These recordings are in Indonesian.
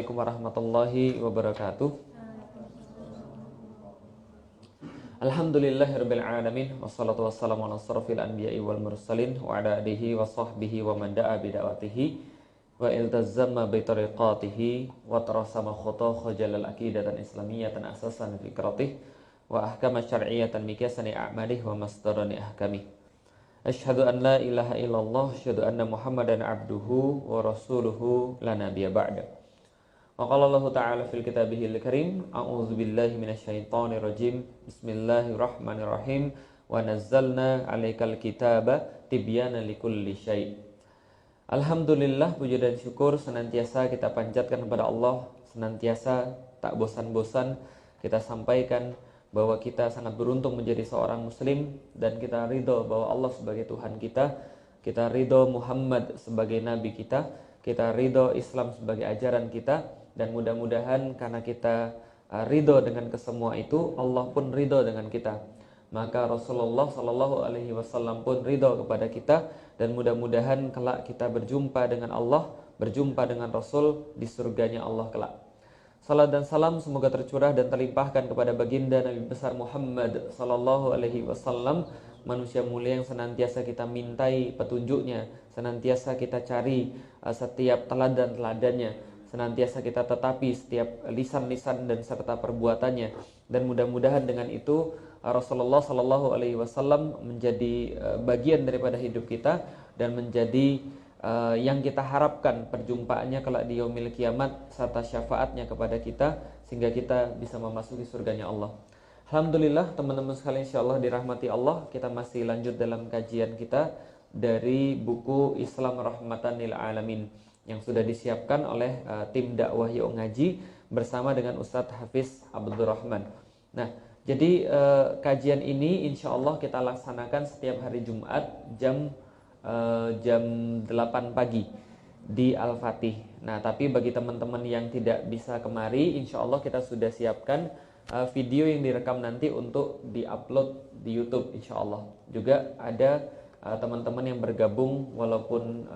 Assalamualaikum warahmatullahi wabarakatuh. Alhamdulillahirabbil alamin wassalatu wassalamu ala asrofil anbiya'i wal mursalin wa ala alihi wa sahbihi wa man da'a bi da'watihi wa iltazama bi tariqatihi wa tarasama khutah jalal aqidatan islamiyatan asasan fikratih wa ahkama syar'iyyatan mikasani a'malih wa masdarani ahkamih. Asyhadu an la ilaha illallah, asyhadu anna Muhammadan abduhu wa rasuluhu la nabiyya ba'da. Wa qala Allah ta'ala fil kitabihil karim, a'udzu billahi minasyaitonir rajim. Bismillahirrahmanirrahim. Wa nazzalna 'alaikal kitaba tibyana likulli syai'. Alhamdulillah, puji dan syukur senantiasa kita panjatkan kepada Allah, senantiasa tak bosan-bosan kita sampaikan bahwa kita sangat beruntung menjadi seorang muslim dan kita ridho bahwa Allah sebagai Tuhan kita ridho Muhammad sebagai nabi kita ridho Islam sebagai ajaran kita, dan mudah-mudahan karena kita ridho dengan kesemua itu, Allah pun ridho dengan kita. Maka Rasulullah Shallallahu Alaihi Wasallam pun ridho kepada kita, dan mudah-mudahan kelak kita berjumpa dengan Allah, berjumpa dengan Rasul di surganya Allah kelak. Salat dan salam semoga tercurah dan terlimpahkan kepada baginda Nabi besar Muhammad Sallallahu Alaihi Wasallam, manusia mulia yang senantiasa kita mintai petunjuknya, senantiasa kita cari setiap teladan-teladannya, senantiasa kita tetapi setiap lisan-lisan dan serta perbuatannya, dan mudah-mudahan dengan itu Rasulullah Sallallahu Alaihi Wasallam menjadi bagian daripada hidup kita dan menjadi yang kita harapkan perjumpaannya kelak di yaumil kiamat serta syafaatnya kepada kita sehingga kita bisa memasuki surganya Allah. Alhamdulillah teman-teman sekalian, insyaallah dirahmati Allah, kita masih lanjut dalam kajian kita dari buku Islam Rahmatan lil Alamin yang sudah disiapkan oleh tim dakwah Yuk Ngaji bersama dengan Ustadz Hafiz Abdurrahman. Nah, jadi kajian ini insyaallah kita laksanakan setiap hari Jumat jam 8 pagi di Al-Fatih. Nah, tapi bagi teman-teman yang tidak bisa kemari, insya Allah kita sudah siapkan video yang direkam nanti untuk diupload di YouTube, insya Allah. Juga ada teman-teman yang bergabung walaupun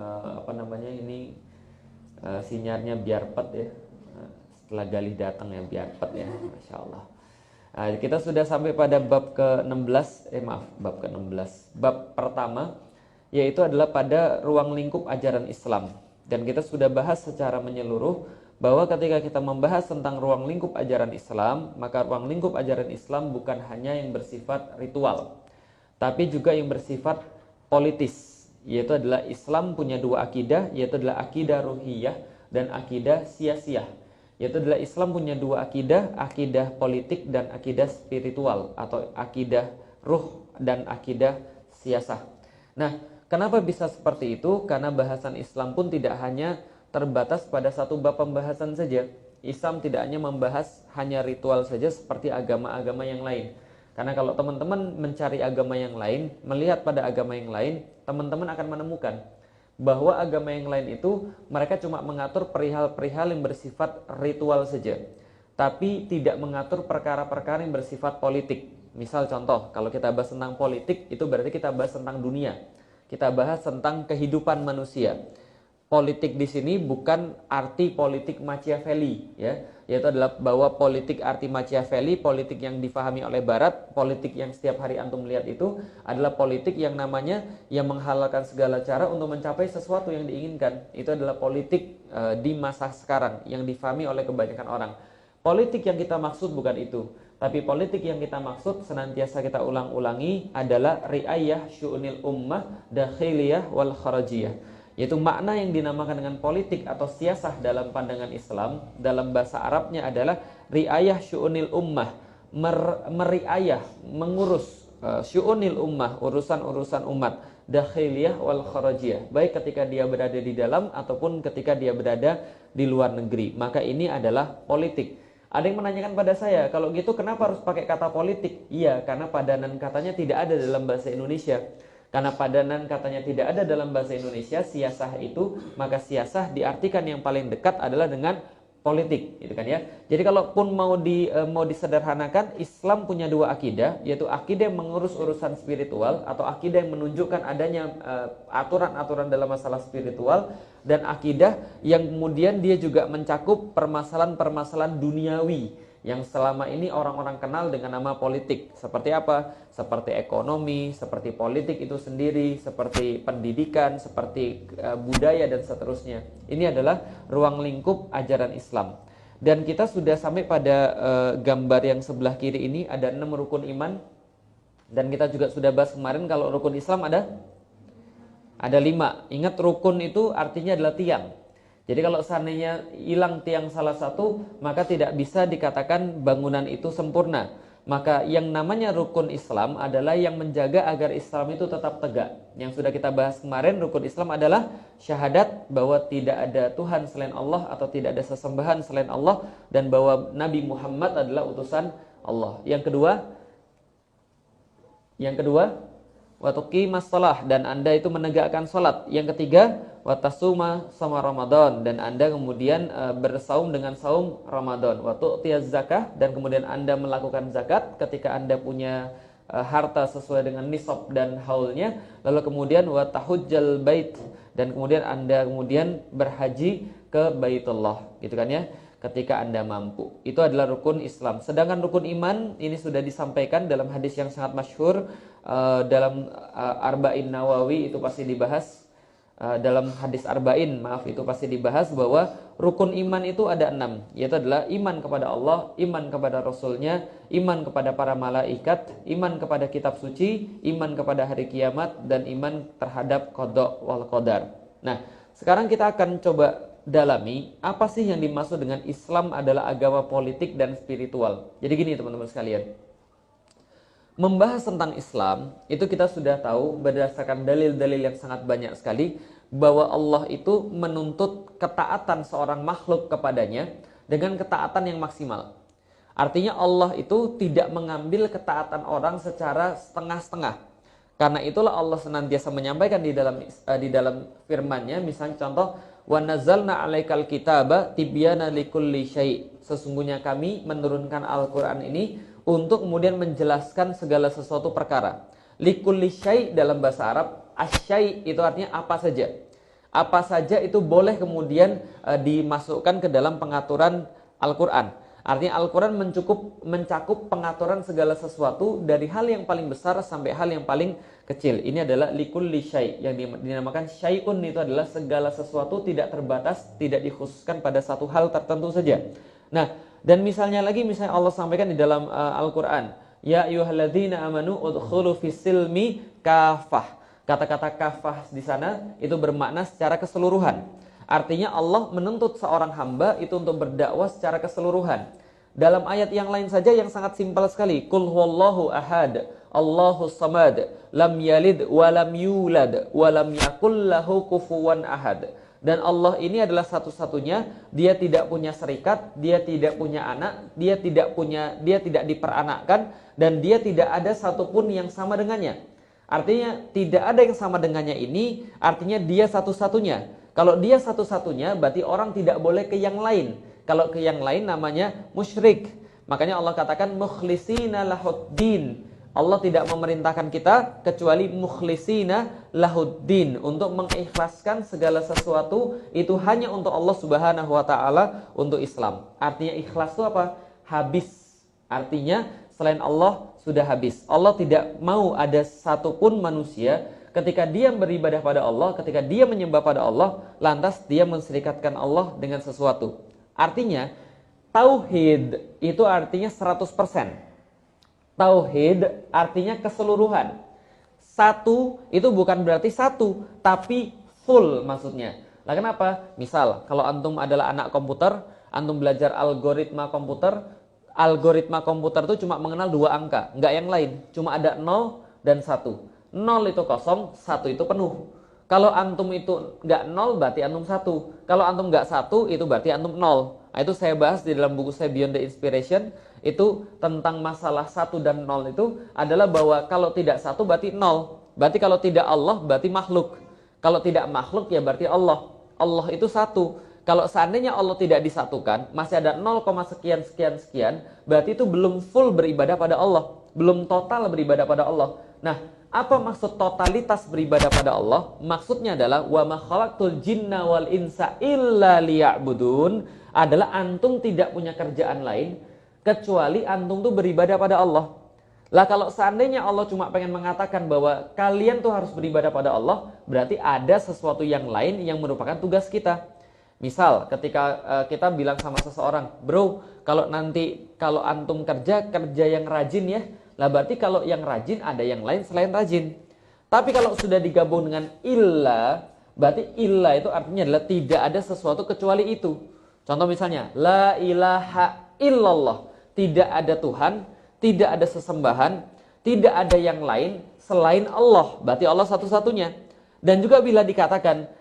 sinyalnya biarpet ya. Setelah Galih datang ya biarpet ya, masya Allah. Kita sudah sampai pada bab ke-16, bab ke-16. Bab pertama yaitu adalah pada ruang lingkup ajaran Islam. Dan kita sudah bahas secara menyeluruh bahwa ketika kita membahas tentang ruang lingkup ajaran Islam, maka ruang lingkup ajaran Islam bukan hanya yang bersifat ritual, tapi juga yang bersifat politis, yaitu adalah Islam punya dua akidah, yaitu adalah akidah ruhiyah dan akidah siyasiyah. Yaitu adalah Islam punya dua akidah, akidah politik dan akidah spiritual, atau akidah ruh dan akidah siyasah. Nah, kenapa bisa seperti itu? Karena bahasan Islam pun tidak hanya terbatas pada satu bab pembahasan saja. Islam tidak hanya membahas hanya ritual saja seperti agama-agama yang lain. Karena kalau teman-teman mencari agama yang lain, melihat pada agama yang lain, teman-teman akan menemukan bahwa agama yang lain itu mereka cuma mengatur perihal-perihal yang bersifat ritual saja, tapi tidak mengatur perkara-perkara yang bersifat politik. Misal contoh, kalau kita bahas tentang politik, itu berarti kita bahas tentang dunia. Kita bahas tentang kehidupan manusia. Politik di sini bukan arti politik Machiavelli, ya, yaitu adalah bahwa politik arti Machiavelli, politik yang difahami oleh Barat, politik yang setiap hari antum lihat itu adalah politik yang namanya yang menghalalkan segala cara untuk mencapai sesuatu yang diinginkan. Itu adalah politik di masa sekarang yang difahami oleh kebanyakan orang. Politik yang kita maksud bukan itu. Tapi politik yang kita maksud senantiasa kita ulang-ulangi adalah riayah syu'unil ummah dakhiliyah wal kharajiyah, yaitu makna yang dinamakan dengan politik atau siyasah dalam pandangan Islam, dalam bahasa Arabnya adalah riayah syu'unil ummah, meriayah, mengurus syu'unil ummah, urusan-urusan umat, dakhiliyah wal kharajiyah, baik ketika dia berada di dalam ataupun ketika dia berada di luar negeri. Maka ini adalah politik. Ada yang menanyakan pada saya, kalau gitu kenapa harus pakai kata politik? Iya, karena padanan katanya tidak ada dalam bahasa Indonesia. Karena padanan katanya tidak ada dalam bahasa Indonesia, siyasah itu, maka siyasah diartikan yang paling dekat adalah dengan politik, gitu kan ya. Jadi kalaupun mau disederhanakan, Islam punya dua akidah, yaitu akidah yang mengurus urusan spiritual atau akidah yang menunjukkan adanya aturan-aturan dalam masalah spiritual, dan akidah yang kemudian dia juga mencakup permasalahan-permasalahan duniawi yang selama ini orang-orang kenal dengan nama politik. Seperti apa? Seperti ekonomi, seperti politik itu sendiri, seperti pendidikan, seperti budaya dan seterusnya. Ini adalah ruang lingkup ajaran Islam. Dan kita sudah sampai pada gambar yang sebelah kiri ini, ada 6 rukun iman. Dan kita juga sudah bahas kemarin kalau rukun Islam ada 5. Ingat, rukun itu artinya adalah tiang. Jadi kalau seandainya hilang tiang salah satu, maka tidak bisa dikatakan bangunan itu sempurna. Maka yang namanya rukun Islam adalah yang menjaga agar Islam itu tetap tegak. Yang sudah kita bahas kemarin, rukun Islam adalah syahadat bahwa tidak ada Tuhan selain Allah atau tidak ada sesembahan selain Allah, dan bahwa Nabi Muhammad adalah utusan Allah. Yang kedua, wa tuqimas shalah, dan Anda itu menegakkan salat. Yang ketiga, wa tasuma sama Ramadan, dan Anda kemudian bersaum dengan saum Ramadan. Wa tu'tiyaz zakah, dan kemudian Anda melakukan zakat ketika Anda punya harta sesuai dengan nisab dan haulnya. Lalu kemudian wa tahujjal bait, dan kemudian Anda berhaji ke Baitullah, gitu kan ya, ketika Anda mampu. Itu adalah rukun Islam. Sedangkan rukun iman ini sudah disampaikan dalam hadis yang sangat masyhur, dalam Arba'in Nawawi itu pasti dibahas, dalam hadis Arba'in, itu pasti dibahas bahwa rukun iman itu ada 6, yaitu adalah iman kepada Allah, iman kepada Rasulnya, iman kepada para malaikat, iman kepada kitab suci, iman kepada hari kiamat, dan iman terhadap qada wal qadar. Nah, sekarang kita akan coba dalami apa sih yang dimaksud dengan Islam adalah agama politik dan spiritual. Jadi gini teman-teman sekalian, membahas tentang Islam itu kita sudah tahu berdasarkan dalil-dalil yang sangat banyak sekali bahwa Allah itu menuntut ketaatan seorang makhluk kepadanya dengan ketaatan yang maksimal. Artinya Allah itu tidak mengambil ketaatan orang secara setengah-setengah. Karena itulah Allah senantiasa menyampaikan di dalam firman-Nya, misalnya contoh, wa nazzalna 'alaikal kitaba tibyana likulli syai'. Sesungguhnya kami menurunkan Al-Qur'an ini untuk kemudian menjelaskan segala sesuatu perkara. Likulli syai' dalam bahasa Arab, asyai' itu artinya apa saja. Apa saja itu boleh kemudian dimasukkan ke dalam pengaturan Al-Qur'an. Artinya Al-Quran mencakup pengaturan segala sesuatu dari hal yang paling besar sampai hal yang paling kecil. Ini adalah likulli syai', yang dinamakan syai'un, itu adalah segala sesuatu, tidak terbatas, tidak dikhususkan pada satu hal tertentu saja. Nah, dan misalnya Allah sampaikan di dalam Al-Quran, ya ayyuhalladzina amanu udkhulu fis-silmi kafah. Kata-kata kafah di sana itu bermakna secara keseluruhan. Artinya Allah menuntut seorang hamba itu untuk berdakwah secara keseluruhan. Dalam ayat yang lain saja yang sangat simpel sekali, Qul huwallahu ahad, Allahus samad, lam yalid wa lam yulad wa lam yakul lahu kufuwan ahad. Dan Allah ini adalah satu-satunya, dia tidak punya serikat, dia tidak punya anak, dia tidak diperanakkan, dan dia tidak ada satupun yang sama dengannya. Artinya tidak ada yang sama dengannya ini, artinya dia satu-satunya. Kalau dia satu-satunya, berarti orang tidak boleh ke yang lain. Kalau ke yang lain namanya musyrik. Makanya Allah katakan mukhlisina lahuddin. Allah tidak memerintahkan kita kecuali mukhlisina lahuddin, untuk mengikhlaskan segala sesuatu itu hanya untuk Allah Subhanahu wa taala, untuk Islam. Artinya ikhlas itu apa? Habis. Artinya selain Allah sudah habis. Allah tidak mau ada satupun manusia ketika dia beribadah pada Allah, ketika dia menyembah pada Allah, lantas dia menserikatkan Allah dengan sesuatu. Artinya, tauhid itu artinya 100%. Tauhid artinya keseluruhan. Satu itu bukan berarti satu, tapi full maksudnya. Lah kenapa? Misal, kalau antum adalah anak komputer, antum belajar algoritma komputer itu cuma mengenal 2 angka, enggak yang lain. Cuma ada 0 dan 1. 0 itu kosong, 1 itu penuh. Kalau antum itu enggak 0, berarti antum 1. Kalau antum enggak 1, itu berarti antum 0. Nah, itu saya bahas di dalam buku saya Beyond the Inspiration. Itu tentang masalah 1 dan 0 itu adalah bahwa kalau tidak 1 berarti 0. Berarti kalau tidak Allah berarti makhluk. Kalau tidak makhluk ya berarti Allah. Allah itu 1. Kalau seandainya Allah tidak disatukan, masih ada 0, sekian sekian sekian, berarti itu belum full beribadah pada Allah, belum total beribadah pada Allah. Nah, apa maksud totalitas beribadah pada Allah? Maksudnya adalah wa ma khalaqtul jinna wal insa illa liya'budun, adalah antum tidak punya kerjaan lain kecuali antum tuh beribadah pada Allah. Lah kalau seandainya Allah cuma pengen mengatakan bahwa kalian tuh harus beribadah pada Allah, berarti ada sesuatu yang lain yang merupakan tugas kita. Misal ketika kita bilang sama seseorang, bro, kalau antum kerja yang rajin ya. Lah berarti kalau yang rajin ada yang lain selain rajin. Tapi kalau sudah digabung dengan illa, berarti illa itu artinya adalah tidak ada sesuatu kecuali itu. Contoh misalnya, la ilaha illallah, tidak ada Tuhan, tidak ada sesembahan, tidak ada yang lain selain Allah. Berarti Allah satu-satunya. Dan juga bila dikatakan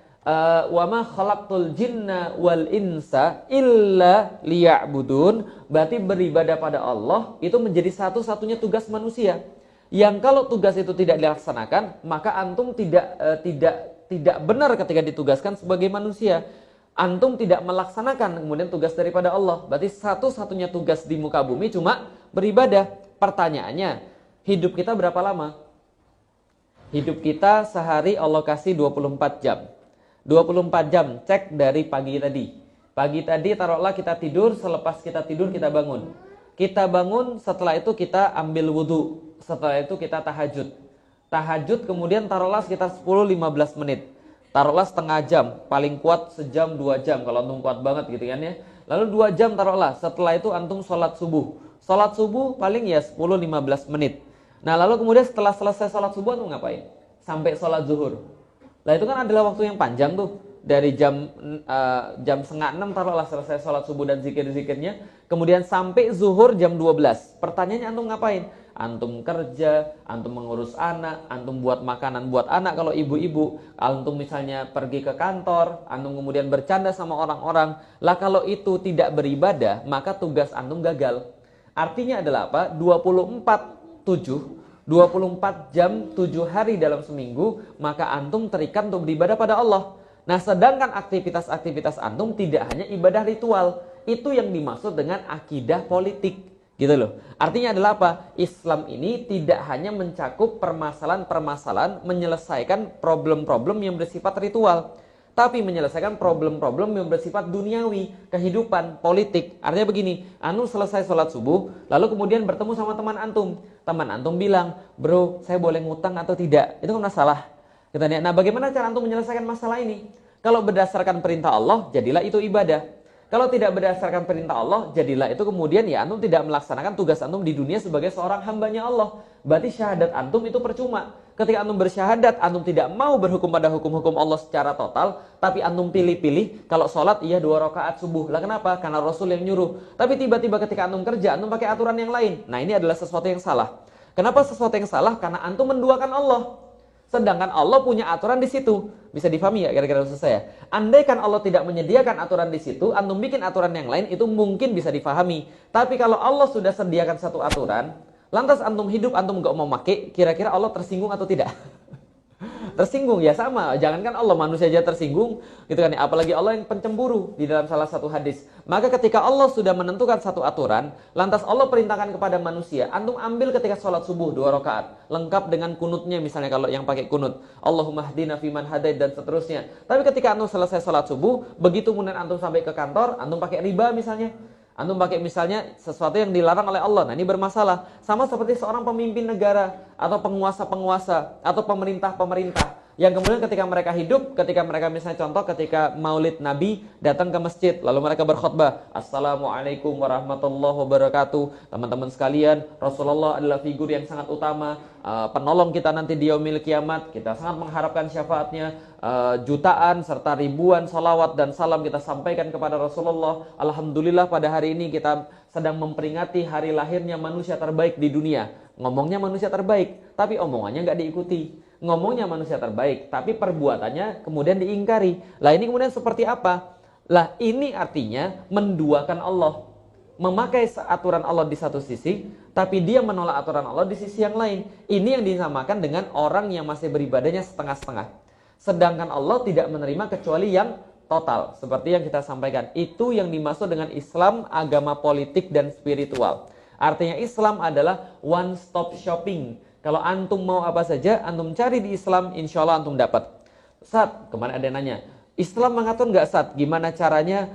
wa ma khalaqtul jinna wal insa illa liya'budun, berarti beribadah pada Allah itu menjadi satu-satunya tugas manusia. Yang kalau tugas itu tidak dilaksanakan, maka antum tidak benar ketika ditugaskan sebagai manusia. Antum tidak melaksanakan kemudian tugas daripada Allah. Berarti satu-satunya tugas di muka bumi cuma beribadah. Pertanyaannya, hidup kita berapa lama? Hidup kita sehari Allah kasih 24 jam. 24 jam, cek dari pagi tadi. Pagi tadi taruhlah kita tidur, selepas kita tidur kita bangun. Kita bangun, setelah itu kita ambil wudhu. Setelah itu kita tahajud. Tahajud kemudian taruhlah sekitar 10-15 menit. Taruhlah setengah jam, paling kuat sejam 2 jam kalau antum kuat banget gitu kan ya. Lalu 2 jam taruhlah, setelah itu antum sholat subuh. Sholat subuh paling ya 10-15 menit. Nah lalu kemudian setelah selesai sholat subuh antum ngapain? Sampai sholat zuhur. Nah itu kan adalah waktu yang panjang tuh. Dari jam 5:30 taruhlah selesai sholat subuh dan zikir-zikirnya. Kemudian sampai zuhur jam 12. Pertanyaannya antum ngapain? Antum kerja, antum mengurus anak, antum buat makanan buat anak kalau ibu-ibu. Antum misalnya pergi ke kantor, antum kemudian bercanda sama orang-orang. Lah kalau itu tidak beribadah, maka tugas antum gagal. Artinya adalah apa? 24 jam 7 hari dalam seminggu, maka antum terikat untuk beribadah pada Allah. Nah sedangkan aktivitas-aktivitas antum tidak hanya ibadah ritual, itu yang dimaksud dengan akidah politik gitu loh. Artinya adalah apa? Islam ini tidak hanya mencakup permasalahan-permasalahan menyelesaikan problem-problem yang bersifat ritual, tapi menyelesaikan problem-problem yang bersifat duniawi, kehidupan, politik. Artinya begini, antum selesai sholat subuh, lalu kemudian bertemu sama teman antum. Teman antum bilang, bro, saya boleh ngutang atau tidak? Itu kan masalah. Kita lihat, nah bagaimana cara antum menyelesaikan masalah ini? Kalau berdasarkan perintah Allah, jadilah itu ibadah. Kalau tidak berdasarkan perintah Allah, jadilah itu kemudian ya antum tidak melaksanakan tugas antum di dunia sebagai seorang hambanya Allah. Berarti syahadat antum itu percuma. Ketika antum bersyahadat, antum tidak mau berhukum pada hukum-hukum Allah secara total, tapi antum pilih-pilih, kalau sholat iya 2 rakaat subuh. Lah kenapa? Karena Rasul yang nyuruh. Tapi tiba-tiba ketika antum kerja, antum pakai aturan yang lain. Nah ini adalah sesuatu yang salah. Kenapa sesuatu yang salah? Karena antum menduakan Allah. Sedangkan Allah punya aturan di situ. Bisa difahami ya kira-kira maksud saya? Andaikan Allah tidak menyediakan aturan di situ, antum bikin aturan yang lain, itu mungkin bisa difahami. Tapi kalau Allah sudah sediakan satu aturan, lantas antum hidup, antum nggak mau pakai, kira-kira Allah tersinggung atau tidak? Tersinggung ya sama, jangankan Allah, manusia aja tersinggung gitu kan ya, apalagi Allah yang pencemburu di dalam salah satu hadis. Maka ketika Allah sudah menentukan satu aturan, lantas Allah perintahkan kepada manusia, antum ambil ketika sholat subuh 2 rakaat, lengkap dengan kunutnya misalnya kalau yang pakai kunut, Allahumma hdina fiman hadait dan seterusnya. Tapi ketika antum selesai sholat subuh, begitu kemudian antum sampai ke kantor, antum pakai riba misalnya, antum pakai misalnya sesuatu yang dilarang oleh Allah. Nah ini bermasalah. Sama seperti seorang pemimpin negara atau penguasa-penguasa atau pemerintah-pemerintah yang kemudian ketika mereka hidup, ketika mereka misalnya contoh ketika Maulid Nabi datang ke masjid, lalu mereka berkhutbah, Assalamualaikum warahmatullahi wabarakatuh. Teman-teman sekalian, Rasulullah adalah figur yang sangat utama, penolong kita nanti di yaumil kiamat. Kita sangat mengharapkan syafaatnya. Jutaan serta ribuan salawat dan salam kita sampaikan kepada Rasulullah. Alhamdulillah pada hari ini kita sedang memperingati hari lahirnya manusia terbaik di dunia. Ngomongnya manusia terbaik, tapi omongannya nggak diikuti. Ngomongnya manusia terbaik, tapi perbuatannya kemudian diingkari. Lah ini kemudian seperti apa? Lah ini artinya menduakan Allah. Memakai aturan Allah di satu sisi, tapi dia menolak aturan Allah di sisi yang lain. Ini yang disamakan dengan orang yang masih beribadahnya setengah-setengah. Sedangkan Allah tidak menerima kecuali yang total. Seperti yang kita sampaikan, itu yang dimaksud dengan Islam, agama politik dan spiritual. Artinya Islam adalah one stop shopping. Kalau antum mau apa saja, antum cari di Islam, insya Allah antum dapat. Ustaz, kemarin ada yang nanya, Islam mengatur nggak Ustaz? Gimana caranya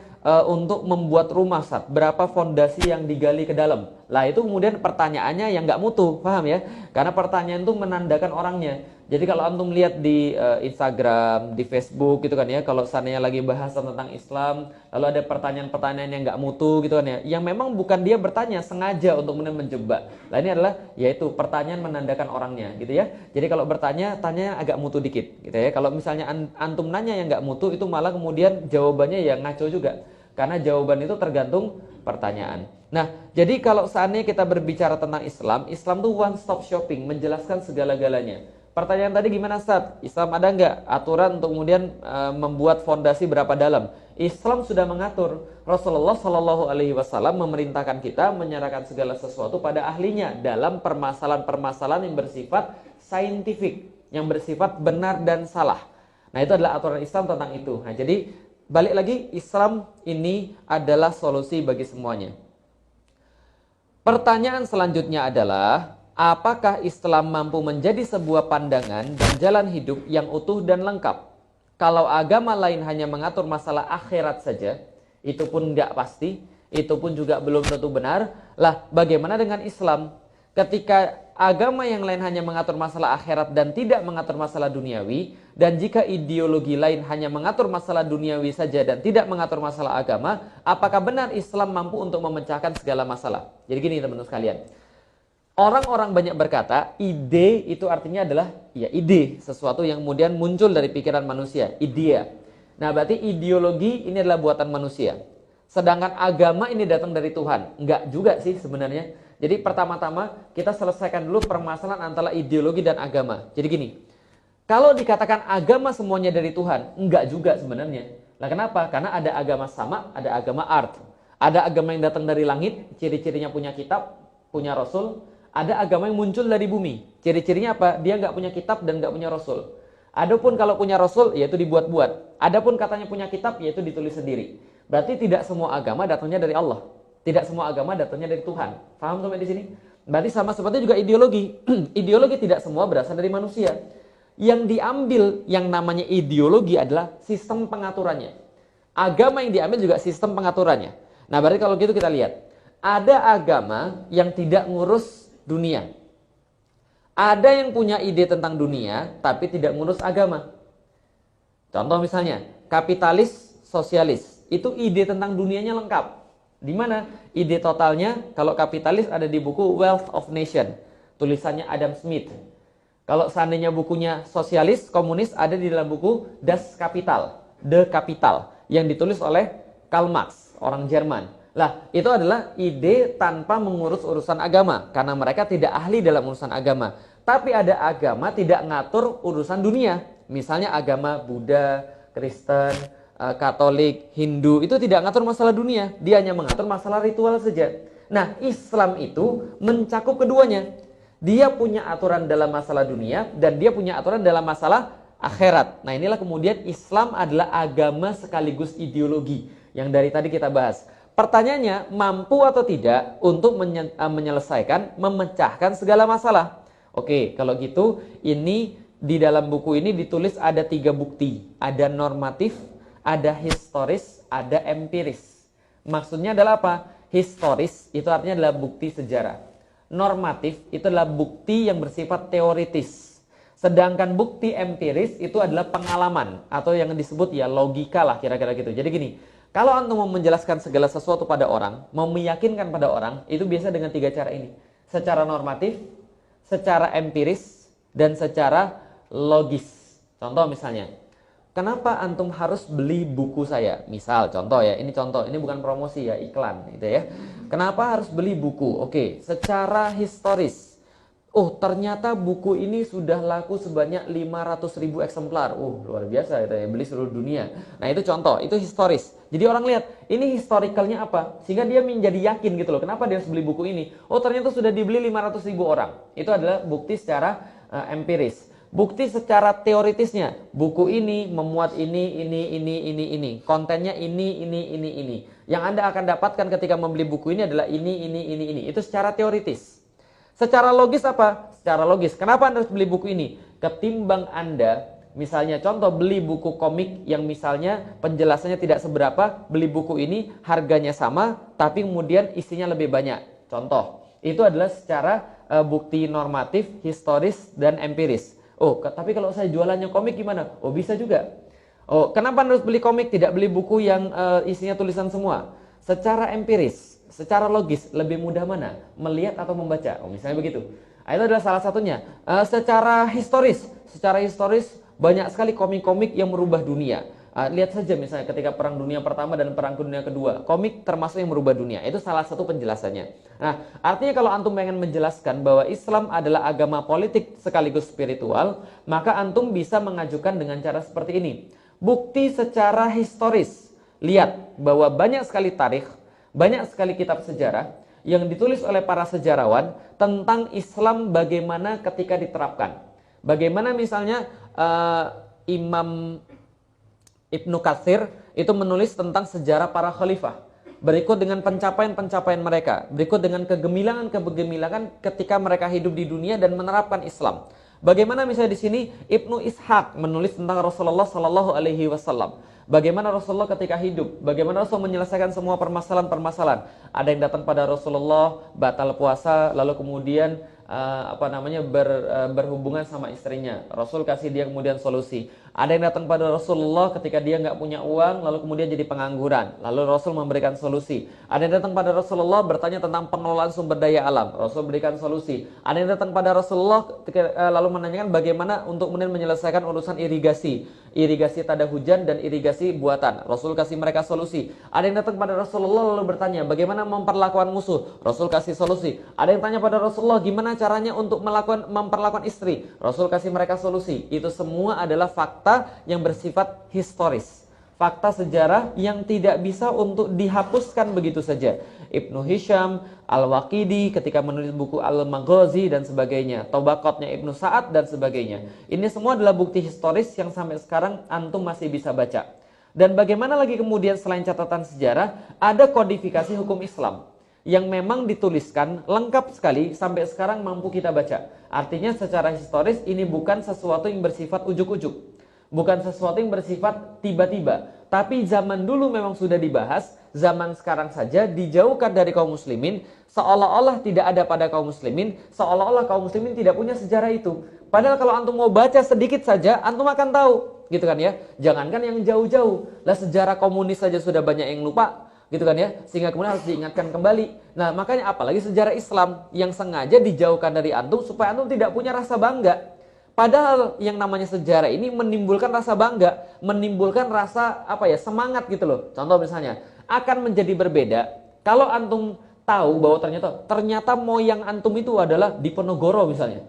untuk membuat rumah Ustaz? Berapa fondasi yang digali ke dalam? Lah itu kemudian pertanyaannya yang nggak mutu, paham ya? Karena pertanyaan itu menandakan orangnya. Jadi kalau antum lihat di Instagram, di Facebook gitu kan ya, kalau seandainya lagi bahas tentang Islam, lalu ada pertanyaan-pertanyaan yang nggak mutu gitu kan ya, yang memang bukan dia bertanya, sengaja untuk kemudian menjebak. Nah ini adalah yaitu pertanyaan menandakan orangnya gitu ya. Jadi kalau bertanya, tanya agak mutu dikit gitu ya. Kalau misalnya antum nanya yang nggak mutu, itu malah kemudian jawabannya ya ngaco juga. Karena jawaban itu tergantung pertanyaan. Nah, jadi kalau seandainya kita berbicara tentang Islam, Islam itu one stop shopping, menjelaskan segala-galanya. Pertanyaan tadi gimana Ustaz? Islam ada nggak aturan untuk kemudian membuat fondasi berapa dalam? Islam sudah mengatur. Rasulullah Shallallahu Alaihi Wasallam memerintahkan kita menyerahkan segala sesuatu pada ahlinya dalam permasalahan-permasalahan yang bersifat saintifik, yang bersifat benar dan salah. Nah itu adalah aturan Islam tentang itu. Nah jadi balik lagi, Islam ini adalah solusi bagi semuanya. Pertanyaan selanjutnya adalah, apakah Islam mampu menjadi sebuah pandangan dan jalan hidup yang utuh dan lengkap? Kalau agama lain hanya mengatur masalah akhirat saja, itu pun nggak pasti, itu pun juga belum tentu benar. Lah, bagaimana dengan Islam? Ketika agama yang lain hanya mengatur masalah akhirat dan tidak mengatur masalah duniawi, dan jika ideologi lain hanya mengatur masalah duniawi saja dan tidak mengatur masalah agama, apakah benar Islam mampu untuk memecahkan segala masalah? Jadi gini teman-teman sekalian, orang-orang banyak berkata ide itu artinya adalah ya ide, sesuatu yang kemudian muncul dari pikiran manusia, idea. Nah berarti ideologi ini adalah buatan manusia, sedangkan agama ini datang dari Tuhan. Enggak juga sih sebenarnya. Jadi pertama-tama kita selesaikan dulu permasalahan antara ideologi dan agama. Jadi gini, kalau dikatakan agama semuanya dari Tuhan, enggak juga sebenarnya. Lah kenapa? Karena ada agama sama, ada agama art. Ada agama yang datang dari langit, ciri-cirinya punya kitab, punya rasul. Ada agama yang muncul dari bumi. Ciri-cirinya apa? Dia nggak punya kitab dan nggak punya rasul. Adapun kalau punya rasul, yaitu dibuat-buat. Adapun katanya punya kitab, yaitu ditulis sendiri. Berarti tidak semua agama datangnya dari Allah. Tidak semua agama datangnya dari Tuhan. Paham sampai di sini? Berarti sama seperti juga ideologi. Ideologi tidak semua berasal dari manusia. Yang diambil yang namanya ideologi adalah sistem pengaturannya. Agama yang diambil juga sistem pengaturannya. Nah, berarti kalau gitu kita lihat. Ada agama yang tidak ngurus dunia. Ada yang punya ide tentang dunia, tapi tidak ngurus agama. Contoh misalnya, kapitalis, sosialis. Itu ide tentang dunianya lengkap. Di mana ide totalnya? Kalau kapitalis ada di buku Wealth of Nation, tulisannya Adam Smith. Kalau seandainya bukunya sosialis, komunis ada di dalam buku Das Kapital, The Capital, yang ditulis oleh Karl Marx, orang Jerman. Lah, itu adalah ide tanpa mengurus urusan agama, karena mereka tidak ahli dalam urusan agama. Tapi ada agama tidak ngatur urusan dunia. Misalnya agama Buddha, Kristen, Katolik, Hindu, itu tidak ngatur masalah dunia. Dia hanya mengatur masalah ritual saja. Nah, Islam itu mencakup keduanya. Dia punya aturan dalam masalah dunia dan dia punya aturan dalam masalah akhirat. Nah, inilah kemudian Islam adalah agama sekaligus ideologi yang dari tadi kita bahas. Pertanyaannya, mampu atau tidak untuk menyelesaikan, memecahkan segala masalah? Oke, kalau gitu, ini di dalam buku ini ditulis ada 3 bukti. Ada normatif, ada historis, ada empiris. Maksudnya adalah apa? Historis itu artinya adalah bukti sejarah. Normatif itu adalah bukti yang bersifat teoritis. Sedangkan bukti empiris itu adalah pengalaman atau yang disebut ya logika lah kira-kira gitu. Jadi gini, kalau antum mau menjelaskan segala sesuatu pada orang, mau meyakinkan pada orang, itu biasa dengan 3 cara ini. Secara normatif, secara empiris, dan secara logis. Contoh misalnya, kenapa antum harus beli buku saya? Misal, contoh ya, ini contoh, ini bukan promosi ya, iklan gitu ya. Kenapa harus beli buku? Oke, secara historis. Oh, ternyata buku ini sudah laku sebanyak 500.000 eksemplar. Luar biasa gitu ya, beli seluruh dunia. Nah, itu contoh, itu historis. Jadi orang lihat, ini historicalnya apa? Sehingga dia menjadi yakin gitu loh, kenapa dia harus beli buku ini? Oh, ternyata sudah dibeli 500.000 orang. Itu adalah bukti secara empiris. Bukti secara teoritisnya, buku ini memuat ini. Kontennya ini. Yang Anda akan dapatkan ketika membeli buku ini adalah ini. Itu secara teoritis. Secara logis apa? Secara logis. Kenapa Anda harus beli buku ini? Ketimbang Anda, misalnya contoh beli buku komik yang misalnya penjelasannya tidak seberapa, beli buku ini harganya sama, tapi kemudian isinya lebih banyak. Contoh, itu adalah secara bukti normatif, historis, dan empiris. Oh, tapi kalau saya jualannya komik gimana? Oh, bisa juga. Oh, kenapa harus beli komik? Tidak beli buku yang isinya tulisan semua? Secara empiris, secara logis, lebih mudah mana? Melihat atau membaca? Oh, misalnya begitu. Itu adalah salah satunya. Secara historis, banyak sekali komik-komik yang merubah dunia. Lihat saja misalnya ketika Perang Dunia Pertama dan Perang Dunia Kedua, komik termasuk yang merubah dunia. Itu salah satu penjelasannya. Nah, artinya kalau antum pengen menjelaskan bahwa Islam adalah agama politik sekaligus spiritual, maka antum bisa mengajukan dengan cara seperti ini. Bukti secara historis. Lihat bahwa banyak sekali tarikh, banyak sekali kitab sejarah yang ditulis oleh para sejarawan tentang Islam bagaimana ketika diterapkan. Bagaimana misalnya Imam Ibnu Katsir itu menulis tentang sejarah para khalifah. Berikut dengan pencapaian-pencapaian mereka. Berikut dengan kegemilangan ketika mereka hidup di dunia dan menerapkan Islam. Bagaimana misalnya di sini Ibnu Ishaq menulis tentang Rasulullah Sallallahu Alaihi Wasallam. Bagaimana Rasulullah ketika hidup. Bagaimana Rasul menyelesaikan semua permasalahan-permasalahan. Ada yang datang pada Rasulullah batal puasa, lalu kemudian berhubungan sama istrinya. Rasul kasih dia kemudian solusi. Ada yang datang pada Rasulullah ketika dia nggak punya uang, lalu kemudian jadi pengangguran. Lalu Rasul memberikan solusi. Ada yang datang pada Rasulullah bertanya tentang pengelolaan sumber daya alam. Rasul berikan solusi. Ada yang datang pada Rasulullah lalu menanyakan bagaimana untuk kemudian menyelesaikan urusan irigasi tada hujan dan irigasi buatan. Rasul kasih mereka solusi. Ada yang datang pada Rasulullah lalu bertanya bagaimana memperlakukan musuh. Rasul kasih solusi. Ada yang tanya pada Rasulullah gimana caranya untuk memperlakukan istri. Rasul kasih mereka solusi. Itu semua adalah fakta yang bersifat historis. Fakta sejarah yang tidak bisa untuk dihapuskan begitu saja. Ibnu Hisham, Al-Waqidi ketika menulis buku Al-Maghazi dan sebagainya, Tobaqatnya Ibnu Sa'ad dan sebagainya. Ini semua adalah bukti historis yang sampai sekarang antum masih bisa baca. Dan bagaimana lagi kemudian selain catatan sejarah, ada kodifikasi hukum Islam yang memang dituliskan lengkap sekali sampai sekarang mampu kita baca. Artinya secara historis ini bukan sesuatu yang bersifat ujuk-ujuk. Bukan sesuatu yang bersifat tiba-tiba. Tapi zaman dulu memang sudah dibahas, zaman sekarang saja dijauhkan dari kaum muslimin, seolah-olah tidak ada pada kaum muslimin, seolah-olah kaum muslimin tidak punya sejarah itu. Padahal kalau antum mau baca sedikit saja, antum akan tahu, gitu kan ya. Jangankan yang jauh-jauh, lah sejarah komunis saja sudah banyak yang lupa, gitu kan ya, sehingga kemudian harus diingatkan kembali. Nah, makanya apalagi sejarah Islam yang sengaja dijauhkan dari antum supaya antum tidak punya rasa bangga. Padahal yang namanya sejarah ini menimbulkan rasa bangga, menimbulkan rasa semangat gitu loh. Contoh misalnya, akan menjadi berbeda kalau antum tahu bahwa ternyata moyang antum itu adalah Diponegoro misalnya.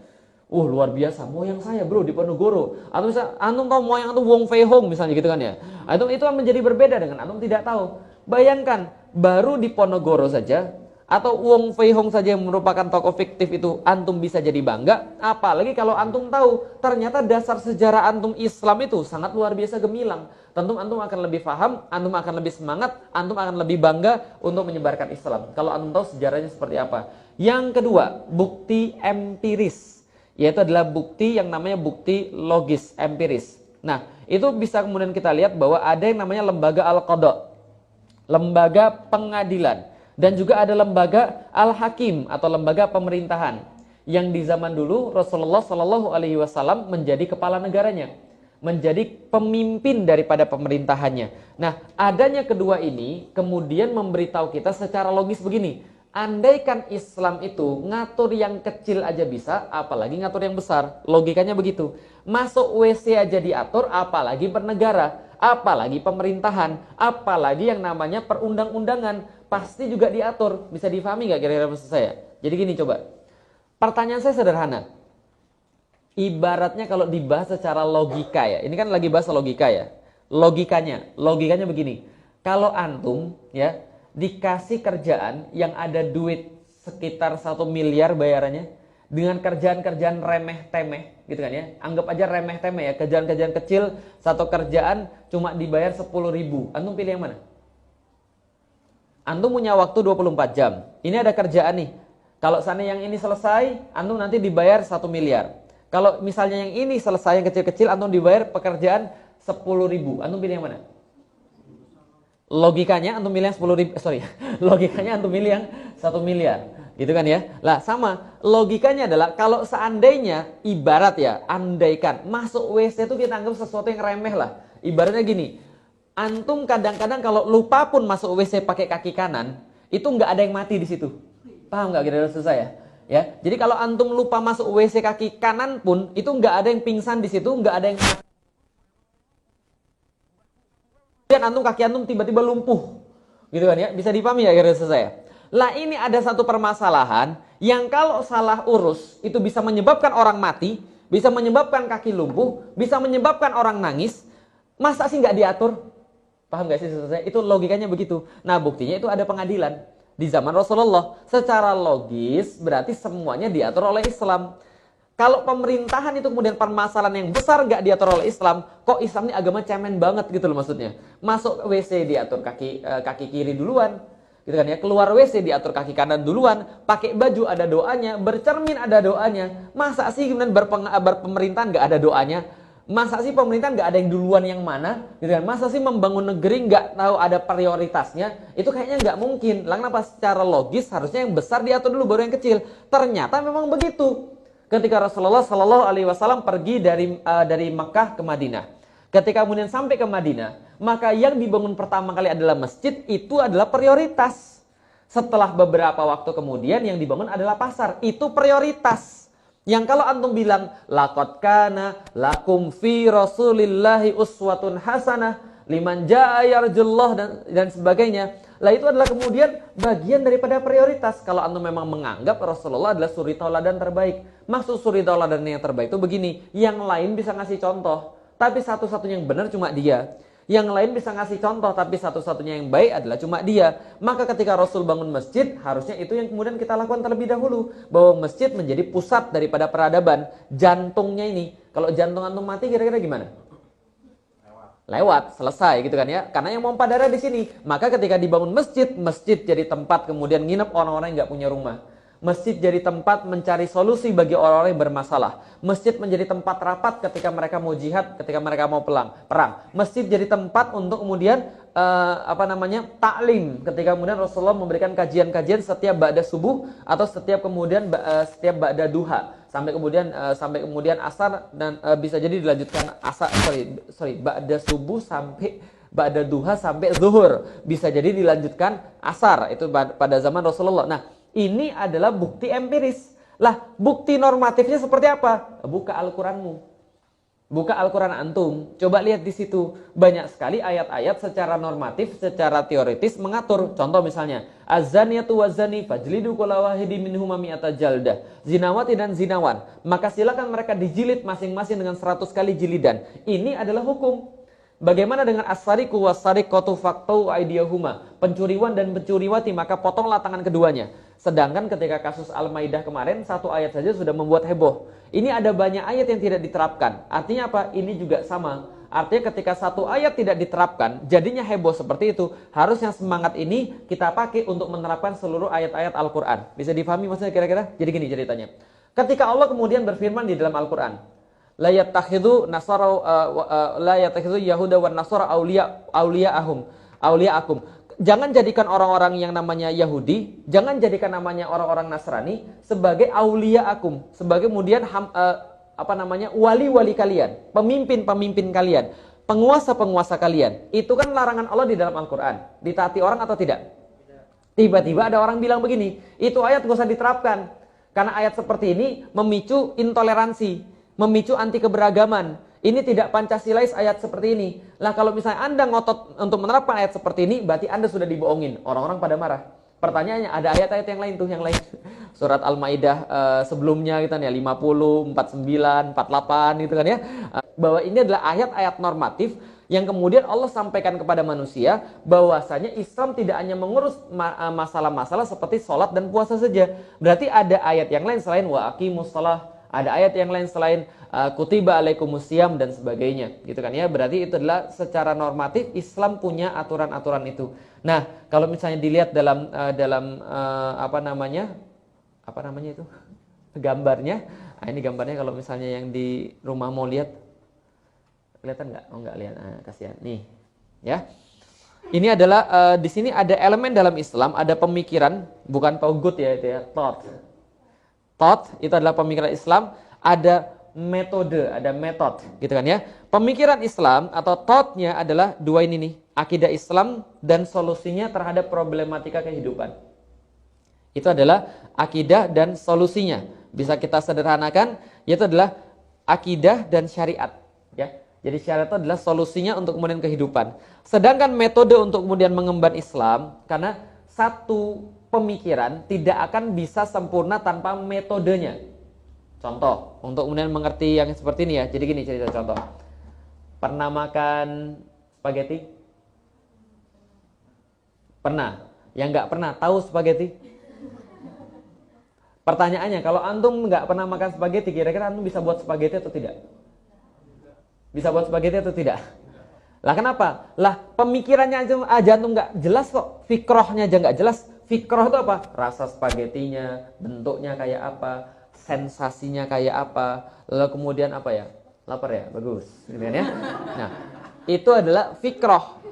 Luar biasa, moyang saya bro Diponegoro. Atau misalnya antum tahu moyang antum Wong Fei Hong misalnya gitu kan ya. Itu akan menjadi berbeda dengan antum tidak tahu. Bayangkan, baru Diponegoro saja atau Wong Fei Hong saja yang merupakan tokoh fiktif itu antum bisa jadi bangga, apalagi kalau antum tahu ternyata dasar sejarah antum Islam itu sangat luar biasa gemilang. Tentu antum akan lebih paham, antum akan lebih semangat, antum akan lebih bangga untuk menyebarkan Islam kalau antum tahu sejarahnya seperti apa. Yang kedua, bukti empiris, yaitu adalah bukti yang namanya bukti logis empiris. Nah, itu bisa kemudian kita lihat bahwa ada yang namanya lembaga al-qadha, lembaga pengadilan. Dan juga ada lembaga al-hakim atau lembaga pemerintahan yang di zaman dulu Rasulullah Shallallahu Alaihi Wasallam menjadi kepala negaranya, menjadi pemimpin daripada pemerintahannya. Nah, adanya kedua ini kemudian memberitahu kita secara logis begini: andaikan Islam itu ngatur yang kecil aja bisa, apalagi ngatur yang besar. Logikanya begitu. Masuk WC aja diatur, apalagi bernegara, apalagi pemerintahan, apalagi yang namanya perundang-undangan. Pasti juga diatur. Bisa difahami gak kira-kira maksud saya? Jadi gini coba. Pertanyaan saya sederhana. Ibaratnya kalau dibahas secara logika ya. Ini kan lagi bahas logika ya. Logikanya begini. Kalau antum ya dikasih kerjaan yang ada duit sekitar 1 miliar bayarannya, dengan kerjaan-kerjaan remeh-temeh, gitu kan ya. Anggap aja remeh-temeh ya, kerjaan-kerjaan kecil, satu kerjaan cuma dibayar 10.000. Antum pilih yang mana? Antum punya waktu 24 jam. Ini ada kerjaan nih. Kalau sana yang ini selesai, antum nanti dibayar 1 miliar. Kalau misalnya yang ini selesai, yang kecil-kecil, antum dibayar pekerjaan 10.000. Antum pilih yang mana? Logikanya antum milih yang 10.000, logikanya antum milih yang 1 miliar, gitu kan ya. Lah sama, logikanya adalah kalau seandainya ibarat ya, andaikan masuk WC itu kita anggap sesuatu yang remeh lah. Ibaratnya gini, antum kadang-kadang kalau lupa pun masuk WC pakai kaki kanan, itu nggak ada yang mati di situ. Paham nggak kira-kira saya? Ya, jadi kalau antum lupa masuk WC kaki kanan pun, itu nggak ada yang pingsan di situ, nggak ada yang mati. Antum kaki antum tiba-tiba lumpuh, gitu kan ya, bisa dipahami ya kira-kira saya. Lah ini ada satu permasalahan yang kalau salah urus itu bisa menyebabkan orang mati, bisa menyebabkan kaki lumpuh, bisa menyebabkan orang nangis. Masa sih nggak diatur? Paham nggak sih saya? Itu logikanya begitu. Nah buktinya itu ada pengadilan di zaman Rasulullah. Secara logis berarti semuanya diatur oleh Islam. Kalau pemerintahan itu kemudian permasalahan yang besar gak diatur oleh Islam, kok Islam ini agama cemen banget gitu loh maksudnya. Masuk WC diatur kaki kiri duluan, gitu kan ya. Keluar WC diatur kaki kanan duluan, pakai baju ada doanya, bercermin ada doanya. Masa sih kemudian berpemerintahan gak ada doanya? Masa sih pemerintahan gak ada yang duluan yang mana? Gitu kan? Masa sih membangun negeri gak tahu ada prioritasnya? Itu kayaknya gak mungkin. Lah kenapa secara logis harusnya yang besar diatur dulu baru yang kecil? Ternyata memang begitu. Ketika Rasulullah Shallallahu Alaihi Wasallam pergi dari Mekah ke Madinah, ketika kemudian sampai ke Madinah, maka yang dibangun pertama kali adalah masjid, itu adalah prioritas. Setelah beberapa waktu kemudian yang dibangun adalah pasar, itu prioritas. Yang kalau antum bilang laqad kana lakum fi Rasulillahi uswatun hasanah liman jaa yarjullah dan sebagainya. Lah itu adalah kemudian bagian daripada prioritas. Kalau antum memang menganggap Rasulullah adalah suri tauladan terbaik. Maksud suri tauladan yang terbaik itu begini, yang lain bisa ngasih contoh, tapi satu-satunya yang benar cuma dia. Yang lain bisa ngasih contoh, tapi satu-satunya yang baik adalah cuma dia. Maka ketika Rasul bangun masjid, harusnya itu yang kemudian kita lakukan terlebih dahulu. Bahwa masjid menjadi pusat daripada peradaban, jantungnya ini. Kalau jantung antum mati kira-kira gimana? Lewat, selesai gitu kan ya. Karena yang mompa darah di sini. Maka ketika dibangun masjid, masjid jadi tempat kemudian nginep orang-orang yang nggak punya rumah. Masjid jadi tempat mencari solusi bagi orang-orang yang bermasalah. Masjid menjadi tempat rapat ketika mereka mau jihad, ketika mereka mau perang. Masjid jadi tempat untuk kemudian taklim, ketika kemudian Rasulullah memberikan kajian-kajian setiap ba'da subuh atau setiap kemudian setiap ba'da duha. Sampai kemudian asar dan bisa jadi dilanjutkan ba'da subuh sampai ba'da duha sampai zuhur. Bisa jadi dilanjutkan asar, itu pada zaman Rasulullah. Nah, ini adalah bukti empiris. Lah, bukti normatifnya seperti apa? Buka Al-Qur'anmu. Buka Al-Quran antum. Coba lihat di situ. Banyak sekali ayat-ayat secara normatif, secara teoritis mengatur. Contoh misalnya, az-zaniyatu waz-zani fajlidu kulla wahidin minhuma mi'ata jaldah. Zinawati dan zinawan, maka silakan mereka dijilid masing-masing dengan 100 kali jilidan. Ini adalah hukum. Bagaimana dengan as-sariqu was-sariqatu faqtu aydiyahuma? Pencuriwan dan pencuriwati, maka potonglah tangan keduanya. Sedangkan ketika kasus Al-Maidah kemarin, satu ayat saja sudah membuat heboh. Ini ada banyak ayat yang tidak diterapkan. Artinya apa? Ini juga sama. Artinya ketika satu ayat tidak diterapkan, jadinya heboh seperti itu. Harusnya semangat ini kita pakai untuk menerapkan seluruh ayat-ayat Al-Quran. Bisa difahami maksudnya kira-kira? Jadi gini ceritanya. Ketika Allah kemudian berfirman di dalam Al-Quran, la yattakhidhu yahuda wan nasara awliya'akum. Jangan jadikan orang-orang yang namanya Yahudi, jangan jadikan namanya orang-orang Nasrani sebagai awliya'akum, sebagai kemudian wali-wali kalian, pemimpin-pemimpin kalian, penguasa-penguasa kalian. Itu kan larangan Allah di dalam Al-Qur'an. Ditaati orang atau tidak? Tiba-tiba ada orang bilang begini, itu ayat gak usah diterapkan. Karena ayat seperti ini memicu intoleransi, memicu anti keberagaman. Ini tidak Pancasilais ayat seperti ini. Lah kalau misalnya Anda ngotot untuk menerapkan ayat seperti ini, berarti Anda sudah dibohongin. Orang-orang pada marah. Pertanyaannya, ada ayat-ayat yang lain tuh, yang lain. Surat Al-Maidah sebelumnya gitu kan ya, 50, 49, 48 gitu kan ya. Bahwa ini adalah ayat-ayat normatif yang kemudian Allah sampaikan kepada manusia bahwasanya Islam tidak hanya mengurus masalah-masalah seperti sholat dan puasa saja. Berarti ada ayat yang lain selain wa aqimus shalah, ada ayat yang lain selain kutiba alaikumusiyam dan sebagainya, gitu kan ya. Berarti itu adalah secara normatif Islam punya aturan-aturan itu. Nah, kalau misalnya dilihat dalam apa namanya itu gambarnya. Nah, ini gambarnya kalau misalnya yang di rumah mau lihat, kelihatan nggak? Oh, nggak lihat. Nah, kasihan. Nih, ya. Ini adalah di sini ada elemen dalam Islam, ada pemikiran, bukan togut ya itu ya, thought. Thought itu adalah pemikiran Islam, ada metode, ada metode, gitu kan ya. Pemikiran Islam atau thought-nya adalah dua ini nih, akidah Islam dan solusinya terhadap problematika kehidupan. Itu adalah akidah dan solusinya. Bisa kita sederhanakan, yaitu adalah akidah dan syariat, ya. Jadi syariat itu adalah solusinya untuk kemudian kehidupan. Sedangkan metode untuk kemudian mengemban Islam, karena satu pemikiran tidak akan bisa sempurna tanpa metodenya. Contoh, untuk kemudian mengerti yang seperti ini ya. Jadi gini cerita contoh. Pernah makan spaghetti? Pernah. Yang nggak pernah tahu spaghetti? Pertanyaannya, kalau antum nggak pernah makan spaghetti, kira-kira antum bisa buat spaghetti atau tidak? Bisa buat spaghetti atau tidak? Lah kenapa? Lah pemikirannya aja antum nggak jelas kok, fikrohnya aja nggak jelas. Fikroh itu apa? Rasa spagettinya, bentuknya kayak apa, sensasinya kayak apa, lalu kemudian apa ya? Lapar ya? Bagus, gitu kan ya? Nah, itu adalah fikroh.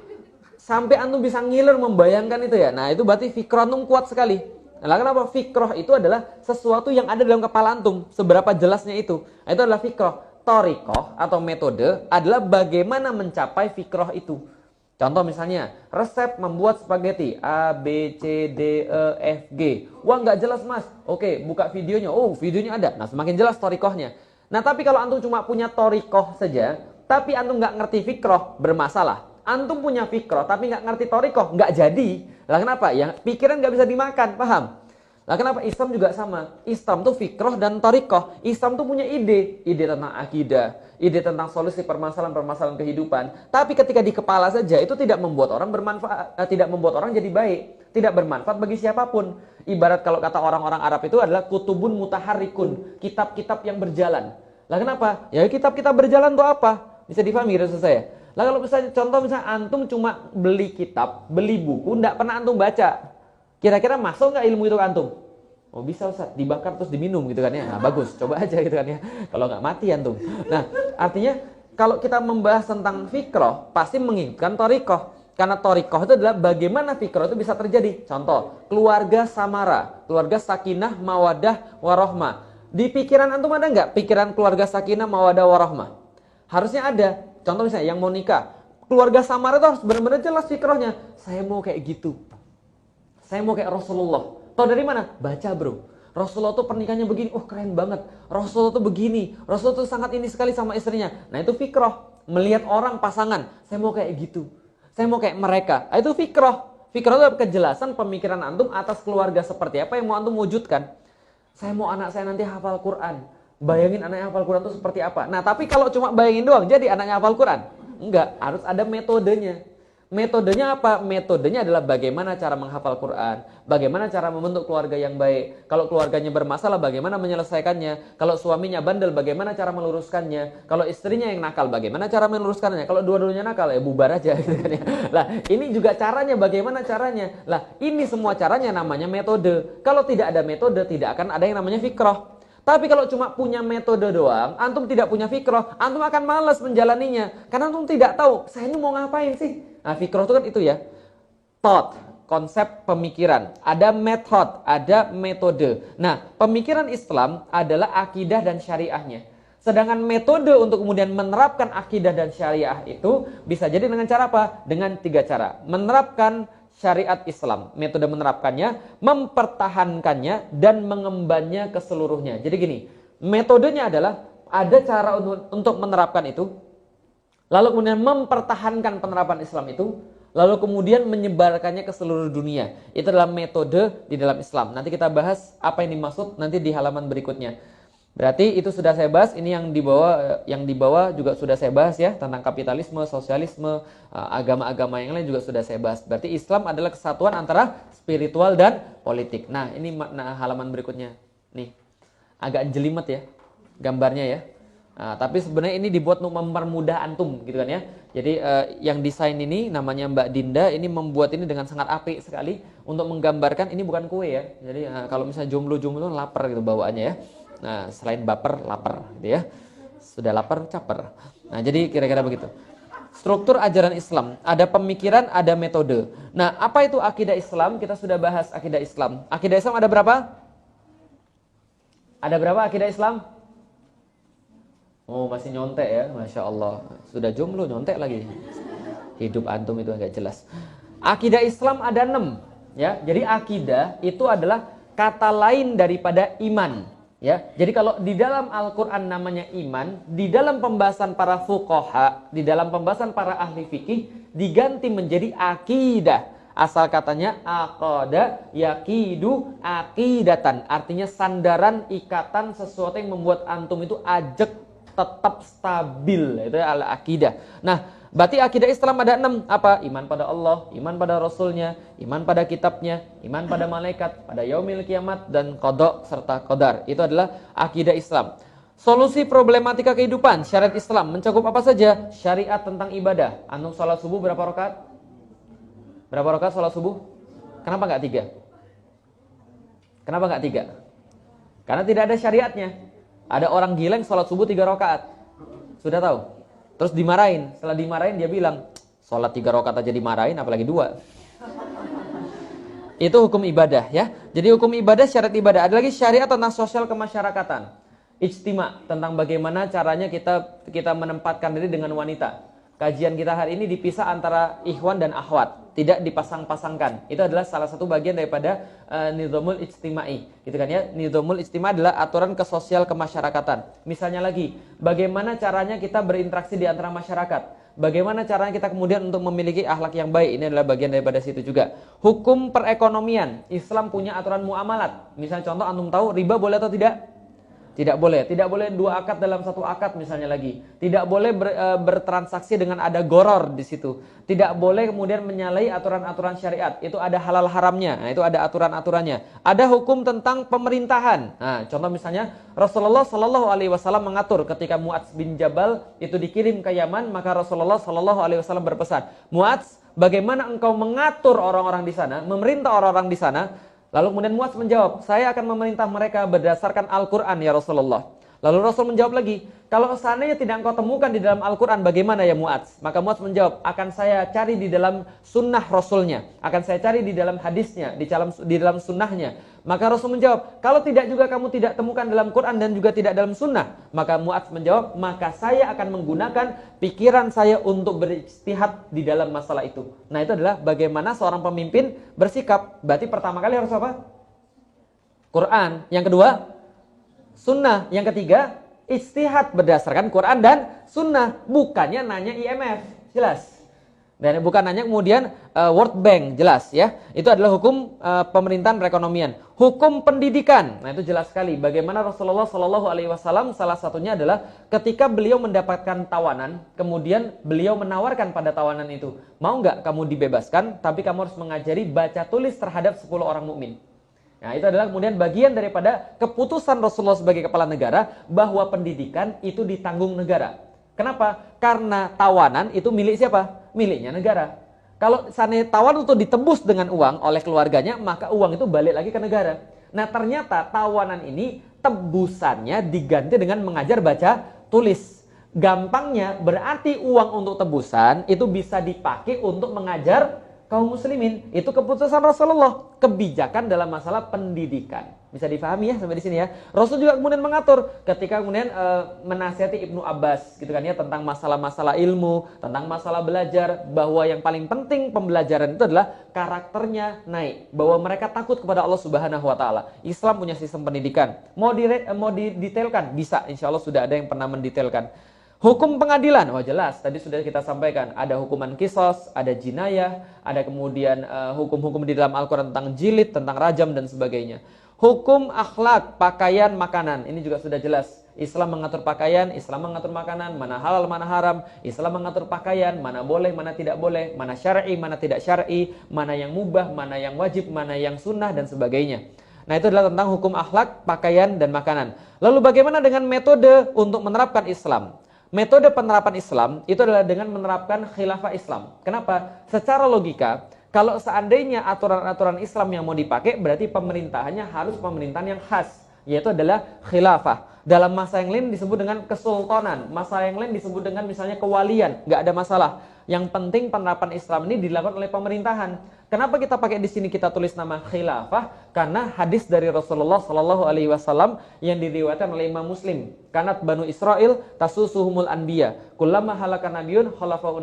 Sampai antum bisa ngiler membayangkan itu ya. Nah, itu berarti fikroh antum kuat sekali. Nah, kenapa? Fikroh itu adalah sesuatu yang ada dalam kepala antum. Seberapa jelasnya itu? Nah, itu adalah fikroh. Thoriqoh atau metode adalah bagaimana mencapai fikroh itu. Contoh misalnya, resep membuat spaghetti A, B, C, D, E, F, G. Wah, nggak jelas mas. Oke, buka videonya. Oh, videonya ada. Nah, semakin jelas thoriqohnya. Nah, tapi kalau antum cuma punya thoriqoh saja, tapi antum nggak ngerti fikroh, bermasalah. Antum punya fikroh tapi nggak ngerti thoriqoh, nggak jadi. Lah kenapa? Ya pikiran nggak bisa dimakan, paham? Lah kenapa? Islam juga sama. Islam tuh fikroh dan thoriqoh. Islam tuh punya ide tentang akidah, ide tentang solusi permasalahan-permasalahan kehidupan. Tapi ketika di kepala saja itu tidak membuat orang bermanfaat, tidak membuat orang jadi baik, tidak bermanfaat bagi siapapun. Ibarat kalau kata orang-orang Arab itu adalah kutubun mutaharrikun, kitab-kitab yang berjalan. Lah kenapa? Ya kitab-kitab berjalan tuh apa? Bisa dipahami gitu saya. Lah kalau misalnya contoh misalnya antum cuma beli kitab, beli buku, enggak pernah antum baca. Kira-kira masuk nggak ilmu itu ke antum? Oh bisa Ustaz, dibakar terus diminum gitu kan ya. Nah bagus, coba aja gitu kan ya. Kalau nggak mati antum. Nah artinya kalau kita membahas tentang fikroh, pasti mengingatkan thoriqoh. Karena thoriqoh itu adalah bagaimana fikroh itu bisa terjadi. Contoh, keluarga samara, keluarga sakinah, mawadah, warohmah. Di pikiran antum ada nggak pikiran keluarga sakinah, mawadah, warohmah? Harusnya ada. Contoh misalnya yang mau nikah, keluarga samara itu harus benar-benar jelas fikrohnya. Saya mau kayak gitu. Saya mau kayak Rasulullah. Tahu dari mana? Baca bro. Rasulullah tuh pernikahannya begini. Oh keren banget. Rasulullah tuh begini. Rasulullah tuh sangat ini sekali sama istrinya. Nah itu fikroh. Melihat orang pasangan. Saya mau kayak gitu. Saya mau kayak mereka. Nah, itu fikroh. Fikroh itu kejelasan pemikiran antum atas keluarga seperti apa yang mau antum wujudkan. Saya mau anak saya nanti hafal Quran. Bayangin anaknya hafal Quran itu seperti apa. Nah tapi kalau cuma bayangin doang. Jadi anaknya hafal Quran. Enggak. Harus ada metodenya. Metodenya apa? Metodenya adalah bagaimana cara menghafal Quran, bagaimana cara membentuk keluarga yang baik. Kalau keluarganya bermasalah, bagaimana menyelesaikannya. Kalau suaminya bandel, bagaimana cara meluruskannya. Kalau istrinya yang nakal, bagaimana cara meluruskannya. Kalau dua-duanya nakal, ya bubar aja. Gitu kan ya. Lah, ini juga caranya, bagaimana caranya. Lah, ini semua caranya namanya metode. Kalau tidak ada metode, tidak akan ada yang namanya fikroh. Tapi kalau cuma punya metode doang, antum tidak punya fikroh, antum akan malas menjalaninya. Karena antum tidak tahu, saya ini mau ngapain sih? Nah, fikroh itu kan itu ya. Thought, konsep pemikiran. Ada method, ada metode. Nah, pemikiran Islam adalah akidah dan syariahnya. Sedangkan metode untuk kemudian menerapkan akidah dan syariah itu bisa jadi dengan cara apa? Dengan 3 cara. Menerapkan syariat Islam. Metode menerapkannya, mempertahankannya, dan mengembannya ke seluruhnya. Jadi gini, metodenya adalah ada cara untuk menerapkan itu, lalu kemudian mempertahankan penerapan Islam itu, lalu kemudian menyebarkannya ke seluruh dunia. Itu adalah metode di dalam Islam. Nanti kita bahas apa yang dimaksud nanti di halaman berikutnya. Berarti itu sudah saya bahas. Ini yang di bawah juga sudah saya bahas ya, tentang kapitalisme, sosialisme, agama-agama yang lain juga sudah saya bahas. Berarti Islam adalah kesatuan antara spiritual dan politik. Nah, ini makna halaman berikutnya. Nih, agak jelimet ya gambarnya ya. Nah, tapi sebenarnya ini dibuat untuk mempermudah antum gitu kan ya. Jadi yang desain ini namanya Mbak Dinda, ini membuat ini dengan sangat apik sekali untuk menggambarkan ini bukan kue ya. Jadi kalau misalnya jomblo-jomblo lapar gitu bawaannya ya. Nah, selain baper, lapar gitu ya. Sudah lapar, caper. Nah, jadi kira-kira begitu. Struktur ajaran Islam, ada pemikiran, ada metode. Nah, apa itu akidah Islam? Kita sudah bahas akidah Islam. Akidah Islam ada berapa? Ada berapa akidah Islam? Oh, masih nyontek ya, Masya Allah. Sudah jomblo nyontek lagi. Hidup antum itu agak jelas. Akidah Islam ada 6 ya. Jadi akidah itu adalah kata lain daripada iman. Ya, jadi kalau di dalam Al-Quran namanya iman, di dalam pembahasan para fuqaha, di dalam pembahasan para ahli fikih, diganti menjadi akidah. Asal katanya aqada yaqidu aqidatan. Artinya sandaran, ikatan, sesuatu yang membuat antum itu ajek, tetap stabil. Itu al-aqidah. Nah, berarti akidah Islam ada 6. Apa? Iman pada Allah, iman pada Rasulnya, iman pada kitabnya, iman pada malaikat, pada yaumil kiamat, dan qada serta qadar. Itu adalah akidah Islam. Solusi problematika kehidupan, syariat Islam mencakup apa saja? Syariat tentang ibadah. Antum sholat subuh berapa rakaat? Berapa rakaat sholat subuh? Kenapa nggak 3? Kenapa nggak 3? Karena tidak ada syariatnya. Ada orang gila yang sholat subuh 3 rakaat. Sudah tahu? Terus dimarahin. Setelah dimarahin dia bilang, sholat 3 rakaat aja dimarahin, apalagi 2. Itu hukum ibadah ya. Jadi hukum ibadah, syariat ibadah. Ada lagi syariat tentang sosial kemasyarakatan. Ijtima, tentang bagaimana caranya kita menempatkan diri dengan wanita. Kajian kita hari ini dipisah antara ikhwan dan akhwat, tidak dipasang-pasangkan. Itu adalah salah satu bagian daripada nizamul ijtimai, gitu kan ya. Nizamul ijtimai adalah aturan kesosial kemasyarakatan. Misalnya lagi, bagaimana caranya kita berinteraksi di antara masyarakat? Bagaimana caranya kita kemudian untuk memiliki akhlak yang baik? Ini adalah bagian daripada situ juga. Hukum perekonomian, Islam punya aturan muamalat. Misalnya contoh, antum tahu riba boleh atau tidak? Tidak boleh. Tidak boleh 2 akad dalam 1 akad misalnya lagi. Tidak boleh bertransaksi dengan ada goror di situ. Tidak boleh kemudian menyalahi aturan-aturan syariat. Itu ada halal haramnya. Nah, itu ada aturan-aturannya. Ada hukum tentang pemerintahan. Nah, contoh misalnya Rasulullah Shallallahu Alaihi Wasallam mengatur ketika Mu'adz bin Jabal itu dikirim ke Yaman, maka Rasulullah Shallallahu Alaihi Wasallam berpesan, Mu'adz, bagaimana engkau mengatur orang-orang di sana, memerintah orang-orang di sana? Lalu kemudian Mu'adz menjawab, saya akan memerintah mereka berdasarkan Al-Quran ya Rasulullah. Lalu Rasul menjawab lagi, kalau seandainya tidak engkau temukan di dalam Al-Quran, bagaimana ya Mu'adz? Maka Mu'adz menjawab, akan saya cari di dalam sunnah Rasulnya. Akan saya cari di dalam hadisnya, di dalam sunnahnya. Maka Rasul menjawab, kalau tidak juga kamu tidak temukan dalam Quran dan juga tidak dalam sunnah. Maka Mu'adz menjawab, maka saya akan menggunakan pikiran saya untuk berijtihad di dalam masalah itu. Nah, itu adalah bagaimana seorang pemimpin bersikap. Berarti pertama kali harus apa? Quran. Yang kedua, sunnah. Yang ketiga, ijtihad berdasarkan Quran dan sunnah. Bukannya nanya IMF. Jelas. Dan bukan nanya kemudian World Bank. Jelas ya. Itu adalah hukum pemerintahan perekonomian. Hukum pendidikan. Nah, itu jelas sekali. Bagaimana Rasulullah Shallallahu Alaihi Wasallam salah satunya adalah ketika beliau mendapatkan tawanan, kemudian beliau menawarkan pada tawanan itu, mau nggak kamu dibebaskan, tapi kamu harus mengajari baca tulis terhadap 10 orang mukmin. Nah, itu adalah kemudian bagian daripada keputusan Rasulullah sebagai kepala negara bahwa pendidikan itu ditanggung negara. Kenapa? Karena tawanan itu milik siapa? Miliknya negara. Kalau seandainya tawanan itu ditebus dengan uang oleh keluarganya, maka uang itu balik lagi ke negara. Nah, ternyata tawanan ini tebusannya diganti dengan mengajar baca tulis. Gampangnya berarti uang untuk tebusan itu bisa dipakai untuk mengajar kaum muslimin. Itu keputusan Rasulullah, kebijakan dalam masalah pendidikan. Bisa difahami ya sampai di sini ya. Rasul juga kemudian mengatur ketika kemudian menasihati Ibnu Abbas gitu kan ya, tentang masalah-masalah ilmu, tentang masalah belajar, bahwa yang paling penting pembelajaran itu adalah karakternya naik, bahwa mereka takut kepada Allah Subhanahu wa taala. Islam punya sistem pendidikan. Mau didetailkan? Bisa, insya Allah sudah ada yang pernah mendetailkan. Hukum pengadilan, wah jelas, tadi sudah kita sampaikan, ada hukuman kisos, ada jinayah, ada kemudian hukum-hukum di dalam Al-Quran tentang jilid, tentang rajam dan sebagainya. Hukum akhlak, pakaian, makanan. Ini juga sudah jelas. Islam mengatur pakaian, Islam mengatur makanan, mana halal, mana haram. Islam mengatur pakaian, mana boleh, mana tidak boleh, mana syar'i, mana tidak syar'i, mana yang mubah, mana yang wajib, mana yang sunnah, dan sebagainya. Nah, itu adalah tentang hukum akhlak, pakaian, dan makanan. Lalu bagaimana dengan metode untuk menerapkan Islam? Metode penerapan Islam itu adalah dengan menerapkan khilafah Islam. Kenapa? Secara logika, kalau seandainya aturan-aturan Islam yang mau dipakai, berarti pemerintahannya harus pemerintahan yang khas, yaitu adalah khilafah. Dalam masa yang lain disebut dengan kesultanan, masa yang lain disebut dengan misalnya kewalian, nggak ada masalah. Yang penting penerapan Islam ini dilakukan oleh pemerintahan. Kenapa kita pakai di sini kita tulis nama khilafah? Karena hadis dari Rasulullah Shallallahu Alaihi Wasallam yang diriwayatkan oleh Imam Muslim. Kanat Banu Israel tasusuhumul anbiya. Kullama halaka nabiyun khalafahu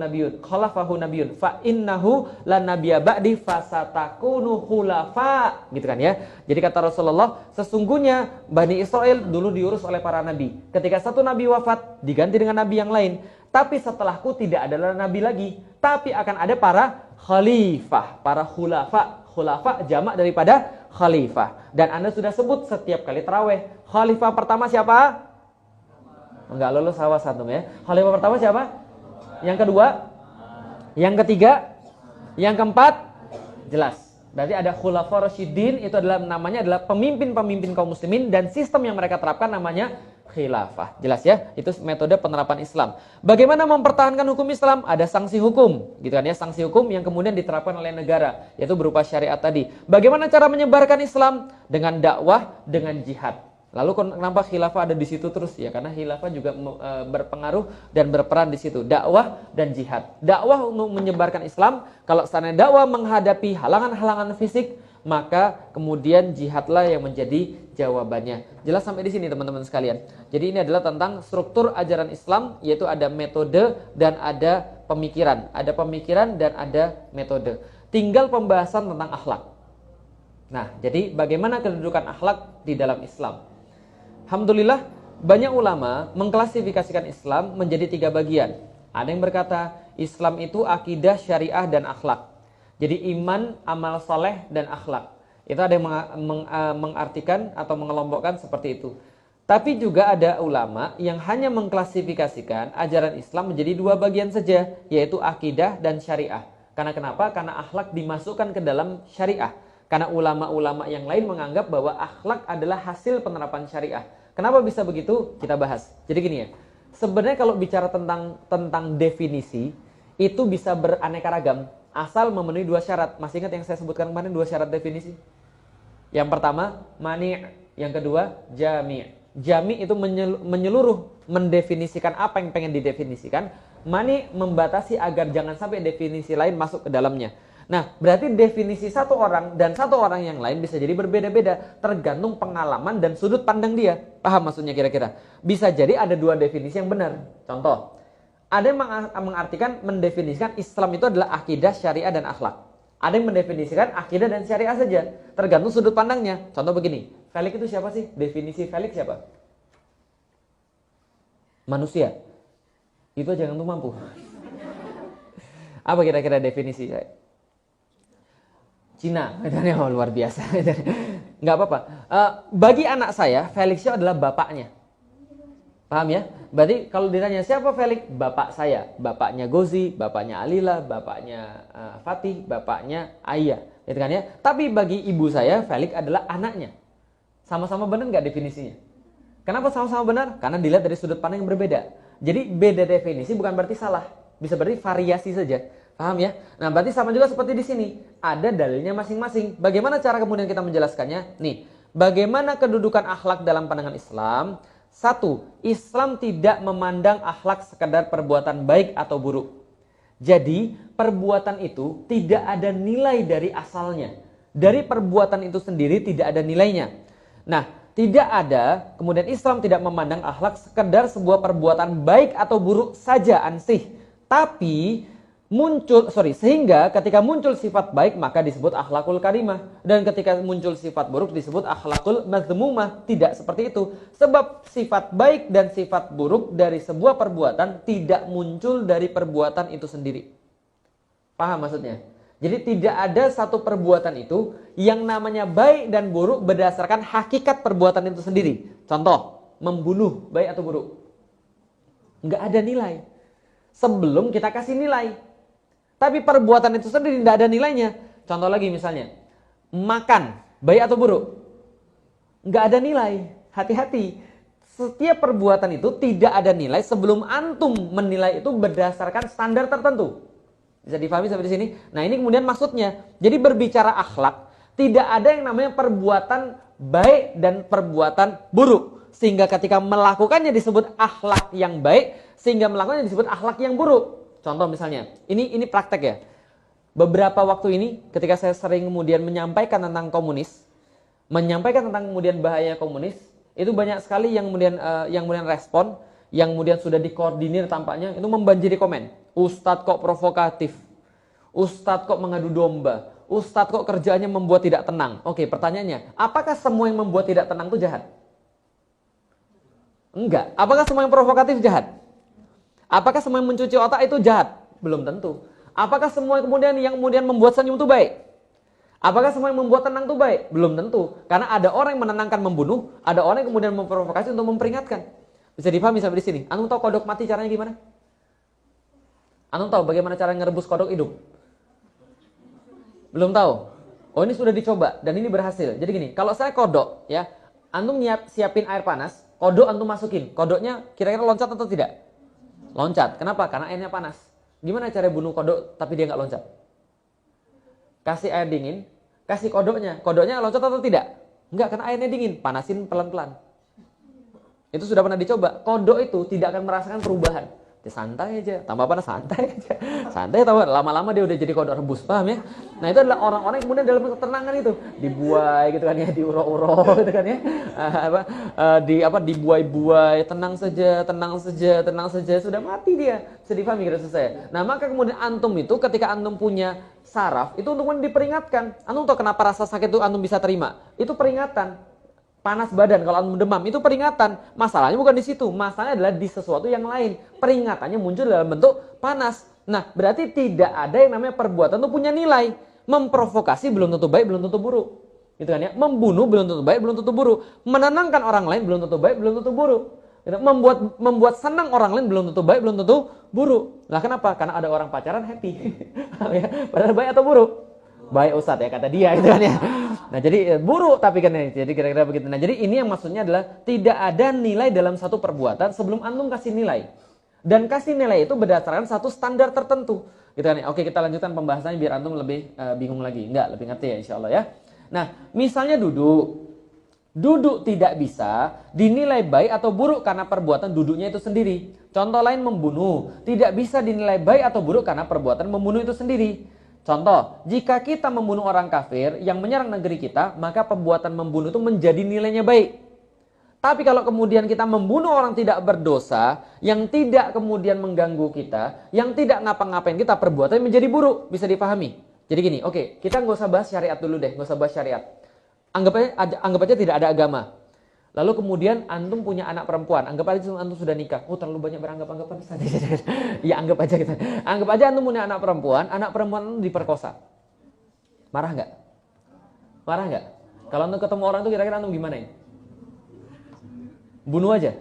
nabiyun. Fa innahu lan nabiyya ba'di fasatakunu khulafa. Gitu kan ya. Jadi kata Rasulullah, sesungguhnya Bani Israel dulu diurus oleh para nabi. Ketika satu nabi wafat, diganti dengan nabi yang lain. Tapi setelahku tidak ada nabi lagi, tapi akan ada para khalifah, para khulafa. Khulafa jamak daripada khalifah. Dan Anda sudah sebut setiap kali tarawih. Khalifah pertama siapa? Enggak lulus awas antum ya. Khalifah pertama siapa? Yang kedua? Yang ketiga? Yang keempat? Jelas. Berarti ada khulafa rasyidin, itu adalah namanya adalah pemimpin-pemimpin kaum muslimin, dan sistem yang mereka terapkan namanya khilafah. Jelas ya? Itu metode penerapan Islam. Bagaimana mempertahankan hukum Islam? Ada sanksi hukum, gitu kan ya, sanksi hukum yang kemudian diterapkan oleh negara, yaitu berupa syariat tadi. Bagaimana cara menyebarkan Islam? Dengan dakwah, dengan jihad. Lalu kenapa khilafah ada di situ terus? Ya karena khilafah juga berpengaruh dan berperan di situ. Dakwah dan jihad. Dakwah untuk menyebarkan Islam. Kalau seandainya dakwah menghadapi halangan-halangan fisik, maka kemudian jihadlah yang menjadi jawabannya. Jelas sampai di sini teman-teman sekalian. Jadi ini adalah tentang struktur ajaran Islam, yaitu ada metode dan ada pemikiran. Ada pemikiran dan ada metode. Tinggal pembahasan tentang akhlak. Nah, jadi bagaimana kedudukan akhlak di dalam Islam? Alhamdulillah, banyak ulama mengklasifikasikan Islam menjadi 3 bagian. Ada yang berkata, Islam itu akidah, syariah, dan akhlak. Jadi iman, amal soleh, dan akhlak. Itu ada yang mengartikan atau mengelompokkan seperti itu. Tapi juga ada ulama yang hanya mengklasifikasikan ajaran Islam menjadi 2 bagian saja, yaitu akidah dan syariah. Karena kenapa? Karena akhlak dimasukkan ke dalam syariah. Karena ulama-ulama yang lain menganggap bahwa akhlak adalah hasil penerapan syariah. Kenapa bisa begitu? Kita bahas. Jadi gini ya, sebenarnya kalau bicara tentang definisi, itu bisa beraneka ragam, asal memenuhi 2 syarat. Masih ingat yang saya sebutkan kemarin 2 syarat definisi? Yang pertama, mani'. Yang kedua, jami'. Jami' itu menyeluruh, mendefinisikan apa yang pengen didefinisikan. Mani' membatasi agar jangan sampai definisi lain masuk ke dalamnya. Nah, berarti definisi satu orang dan satu orang yang lain bisa jadi berbeda-beda, tergantung pengalaman dan sudut pandang dia. Paham maksudnya kira-kira? Bisa jadi ada 2 definisi yang benar. Contoh, ada yang mendefinisikan Islam itu adalah akidah, syariah, dan akhlak. Ada yang mendefinisikan akidah dan syariah saja, tergantung sudut pandangnya. Contoh begini, Felix itu siapa sih? Definisi Felix siapa? Manusia. Itu aja yang mampu. Apa kira-kira definisi saya? Cina, oh, luar biasa. Nggak apa-apa. Bagi anak saya, Felix itu adalah bapaknya. Paham ya? Berarti kalau ditanya siapa Felix? Bapak saya. Bapaknya Gozi, bapaknya Alila, bapaknya Fatih, bapaknya Ayah. Gitu kan ya? Tapi bagi ibu saya, Felix adalah anaknya. Sama-sama benar nggak definisinya? Kenapa sama-sama benar? Karena dilihat dari sudut pandang yang berbeda. Jadi beda definisi bukan berarti salah. Bisa berarti variasi saja. Paham ya? Nah, berarti sama juga seperti di sini. Ada dalilnya masing-masing. Bagaimana cara kemudian kita menjelaskannya? Nih, bagaimana kedudukan akhlak dalam pandangan Islam? 1. Islam tidak memandang akhlak sekadar perbuatan baik atau buruk. Jadi, perbuatan itu tidak ada nilai dari asalnya. Dari perbuatan itu sendiri tidak ada nilainya. Nah, tidak ada, kemudian Islam tidak memandang akhlak sekadar sebuah perbuatan baik atau buruk saja ansih. Tapi sehingga ketika muncul sifat baik maka disebut akhlakul karimah, dan ketika muncul sifat buruk disebut akhlakul mazmumah. Tidak seperti itu, sebab sifat baik dan sifat buruk dari sebuah perbuatan tidak muncul dari perbuatan itu sendiri. Paham maksudnya? Jadi tidak ada satu perbuatan itu yang namanya baik dan buruk berdasarkan hakikat perbuatan itu sendiri. Contoh, membunuh baik atau buruk? Nggak ada nilai. Sebelum kita kasih nilai. Tapi perbuatan itu sendiri tidak ada nilainya. Contoh lagi misalnya, makan baik atau buruk? Nggak ada nilai. Hati-hati. Setiap perbuatan itu tidak ada nilai sebelum antum menilai itu berdasarkan standar tertentu. Bisa difahami sampai di sini? Nah, ini kemudian maksudnya. Jadi berbicara akhlak, tidak ada yang namanya perbuatan baik dan perbuatan buruk. Sehingga ketika melakukannya disebut akhlak yang baik, sehingga melakukannya disebut akhlak yang buruk. Contoh misalnya, ini praktek ya. Beberapa waktu ini ketika saya sering kemudian menyampaikan tentang komunis, menyampaikan tentang kemudian bahaya komunis, itu banyak sekali yang kemudian respon, yang kemudian sudah dikoordinir tampaknya, itu membanjiri komen. Ustadz kok provokatif, Ustadz kok mengadu domba, Ustadz kok kerjaannya membuat tidak tenang. Oke, pertanyaannya, apakah semua yang membuat tidak tenang itu jahat? Enggak. Apakah semua yang provokatif jahat? Apakah semua yang mencuci otak itu jahat? Belum tentu. Apakah semua yang kemudian membuat senyum itu baik? Apakah semua yang membuat tenang itu baik? Belum tentu. Karena ada orang yang menenangkan membunuh, ada orang yang kemudian memprovokasi untuk memperingatkan. Bisa dipahami sampai di sini. Antum tahu kodok mati caranya gimana? Antum tahu bagaimana cara ngerebus kodok hidup? Belum tahu? Oh, ini sudah dicoba dan ini berhasil. Jadi gini, kalau saya kodok ya, antum siapin air panas, kodok antum masukin. Kodoknya kira-kira loncat atau tidak? Loncat. Kenapa? Karena airnya panas. Gimana cara bunuh kodok tapi dia nggak loncat? Kasih air dingin, kasih kodoknya. Kodoknya loncat atau tidak? Enggak, karena airnya dingin. Panasin pelan-pelan. Itu sudah pernah dicoba. Kodok itu tidak akan merasakan perubahan. Dia santai aja, tambah panas santai aja. Santai tambah lama-lama dia udah jadi kodok rebus, paham ya? Nah, itu adalah orang-orang yang kemudian dalam ketenangan itu dibuai gitu kan ya, diuro-uro gitu kan ya. Dibuai-buai, tenang saja, tenang saja, tenang saja, sudah mati dia. Bisa dipahami kira saya. Nah, maka kemudian antum itu ketika antum punya saraf, itu untuk diperingatkan. Antum tahu kenapa rasa sakit itu antum bisa terima? Itu peringatan. Panas badan kalau antum demam itu peringatan. Masalahnya bukan di situ, masalahnya adalah di sesuatu yang lain. Peringatannya muncul dalam bentuk panas. Nah, berarti tidak ada yang namanya perbuatan itu punya nilai. Memprovokasi belum tentu baik, belum tentu buruk. Gitu kan ya? Membunuh belum tentu baik, belum tentu buruk. Menenangkan orang lain belum tentu baik, belum tentu buruk. Membuat senang orang lain belum tentu baik, belum tentu buruk. Lah kenapa? Karena ada orang pacaran happy. Padahal baik atau buruk? Baik Ustadz ya kata dia gitu kan ya. Nah jadi buruk tapi kan ya. Jadi kira-kira begitu. Nah jadi ini yang maksudnya adalah tidak ada nilai dalam satu perbuatan sebelum antum kasih nilai. Dan kasih nilai itu berdasarkan satu standar tertentu. Gitu kan ya. Oke, kita lanjutkan pembahasannya biar antum lebih bingung lagi. Enggak, lebih ngerti ya insyaallah ya. Nah, misalnya duduk. Duduk tidak bisa dinilai baik atau buruk karena perbuatan duduknya itu sendiri. Contoh lain membunuh. Tidak bisa dinilai baik atau buruk karena perbuatan membunuh itu sendiri. Contoh, jika kita membunuh orang kafir yang menyerang negeri kita, maka perbuatan membunuh itu menjadi nilainya baik. Tapi kalau kemudian kita membunuh orang tidak berdosa, yang tidak kemudian mengganggu kita, yang tidak ngapa-ngapain kita, perbuatannya menjadi buruk. Bisa dipahami? Jadi gini, oke, kita nggak usah bahas syariat dulu deh, nggak usah bahas syariat. Anggap aja tidak ada agama. Lalu kemudian antum punya anak perempuan, anggap aja antum sudah nikah. Oh, terlalu banyak beranggapan-anggapan. Ya anggap aja gitu. Anggap aja antum punya anak perempuan antum diperkosa. Marah nggak? Marah nggak? Kalau antum ketemu orang itu kira-kira antum gimana ya? Bunuh aja.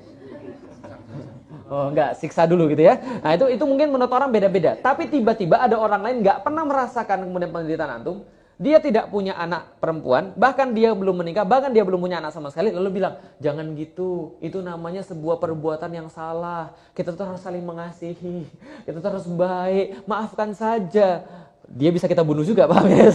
Oh enggak, siksa dulu gitu ya. Nah itu mungkin menurut orang beda-beda. Tapi tiba-tiba ada orang lain nggak pernah merasakan kemudian penderitaan antum. Dia tidak punya anak perempuan, bahkan dia belum menikah, bahkan dia belum punya anak sama sekali, lalu bilang, jangan gitu, itu namanya sebuah perbuatan yang salah, kita tuh harus saling mengasihi, kita tuh harus baik, maafkan saja. Dia bisa kita bunuh juga, paham ya?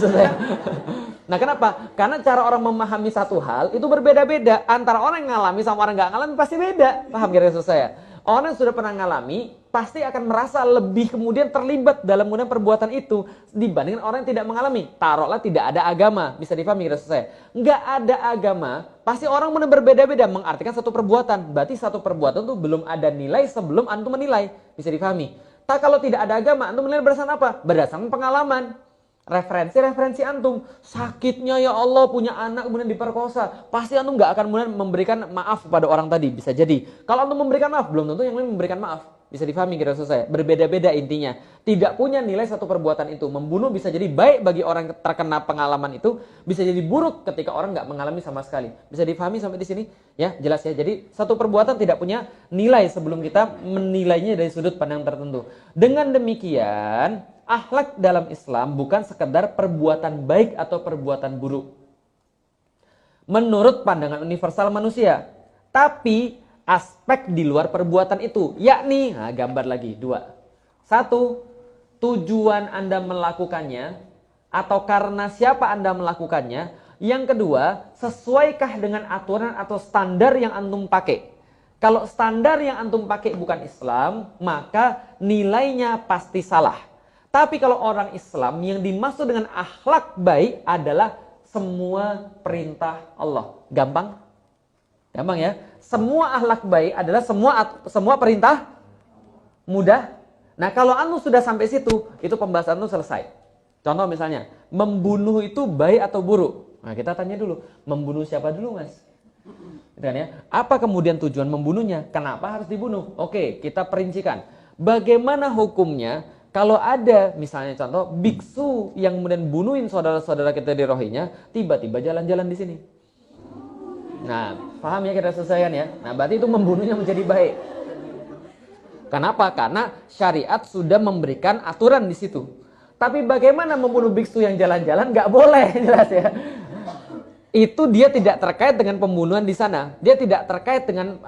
Nah kenapa? Karena cara orang memahami satu hal itu berbeda-beda, antara orang yang ngalami sama orang yang gak ngalami pasti beda, paham kira-kira saya? Orang yang sudah pernah ngalami pasti akan merasa lebih kemudian terlibat dalam kemudian perbuatan itu dibandingkan orang yang tidak mengalami. Taruhlah tidak ada agama, bisa dipahami kira saya. Nggak ada agama, pasti orang berbeda-beda mengartikan satu perbuatan. Berarti satu perbuatan itu belum ada nilai sebelum antum menilai, bisa dipahami. Tak kalau tidak ada agama, antum menilai berdasarkan apa? Berdasarkan pengalaman. Referensi antum, sakitnya ya Allah punya anak kemudian diperkosa, pasti antum nggak akan kemudian memberikan maaf pada orang tadi, bisa jadi. Kalau antum memberikan maaf, belum tentu yang lain memberikan maaf, Bisa difahami kira saya? Berbeda-beda intinya. Tidak punya nilai satu perbuatan itu. Membunuh bisa jadi baik bagi orang yang terkena pengalaman itu, bisa jadi buruk ketika orang nggak mengalami sama sekali. Bisa difahami sampai di sini? Ya, jelas ya. Jadi satu perbuatan tidak punya nilai sebelum kita menilainya dari sudut pandang tertentu. Dengan demikian, akhlak dalam Islam bukan sekedar perbuatan baik atau perbuatan buruk menurut pandangan universal manusia, tapi aspek di luar perbuatan itu, yakni, gambar lagi, 2. 1, tujuan Anda melakukannya, atau karena siapa Anda melakukannya. Yang kedua, sesuaikah dengan aturan atau standar yang antum pakai. Kalau standar yang antum pakai bukan Islam, maka nilainya pasti salah. Tapi kalau orang Islam, yang dimaksud dengan akhlak baik adalah semua perintah Allah. Gampang? Gampang ya? Semua akhlak baik adalah semua perintah mudah. Nah, kalau anu sudah sampai situ, itu pembahasan itu selesai. Contoh misalnya, membunuh itu baik atau buruk? Nah, kita tanya dulu, membunuh siapa dulu, Mas? Gitu kan ya? Apa kemudian tujuan membunuhnya? Kenapa harus dibunuh? Oke, kita perincikan. Bagaimana hukumnya kalau ada misalnya contoh biksu yang kemudian bunuhin saudara-saudara kita di Rohingya, tiba-tiba jalan-jalan di sini. Nah, paham ya kita selesaikan ya? Nah, berarti itu membunuhnya menjadi baik. Kenapa? Karena syariat sudah memberikan aturan di situ. Tapi bagaimana membunuh biksu yang jalan-jalan? Nggak boleh, jelas ya. Itu dia tidak terkait dengan pembunuhan di sana. Dia tidak terkait dengan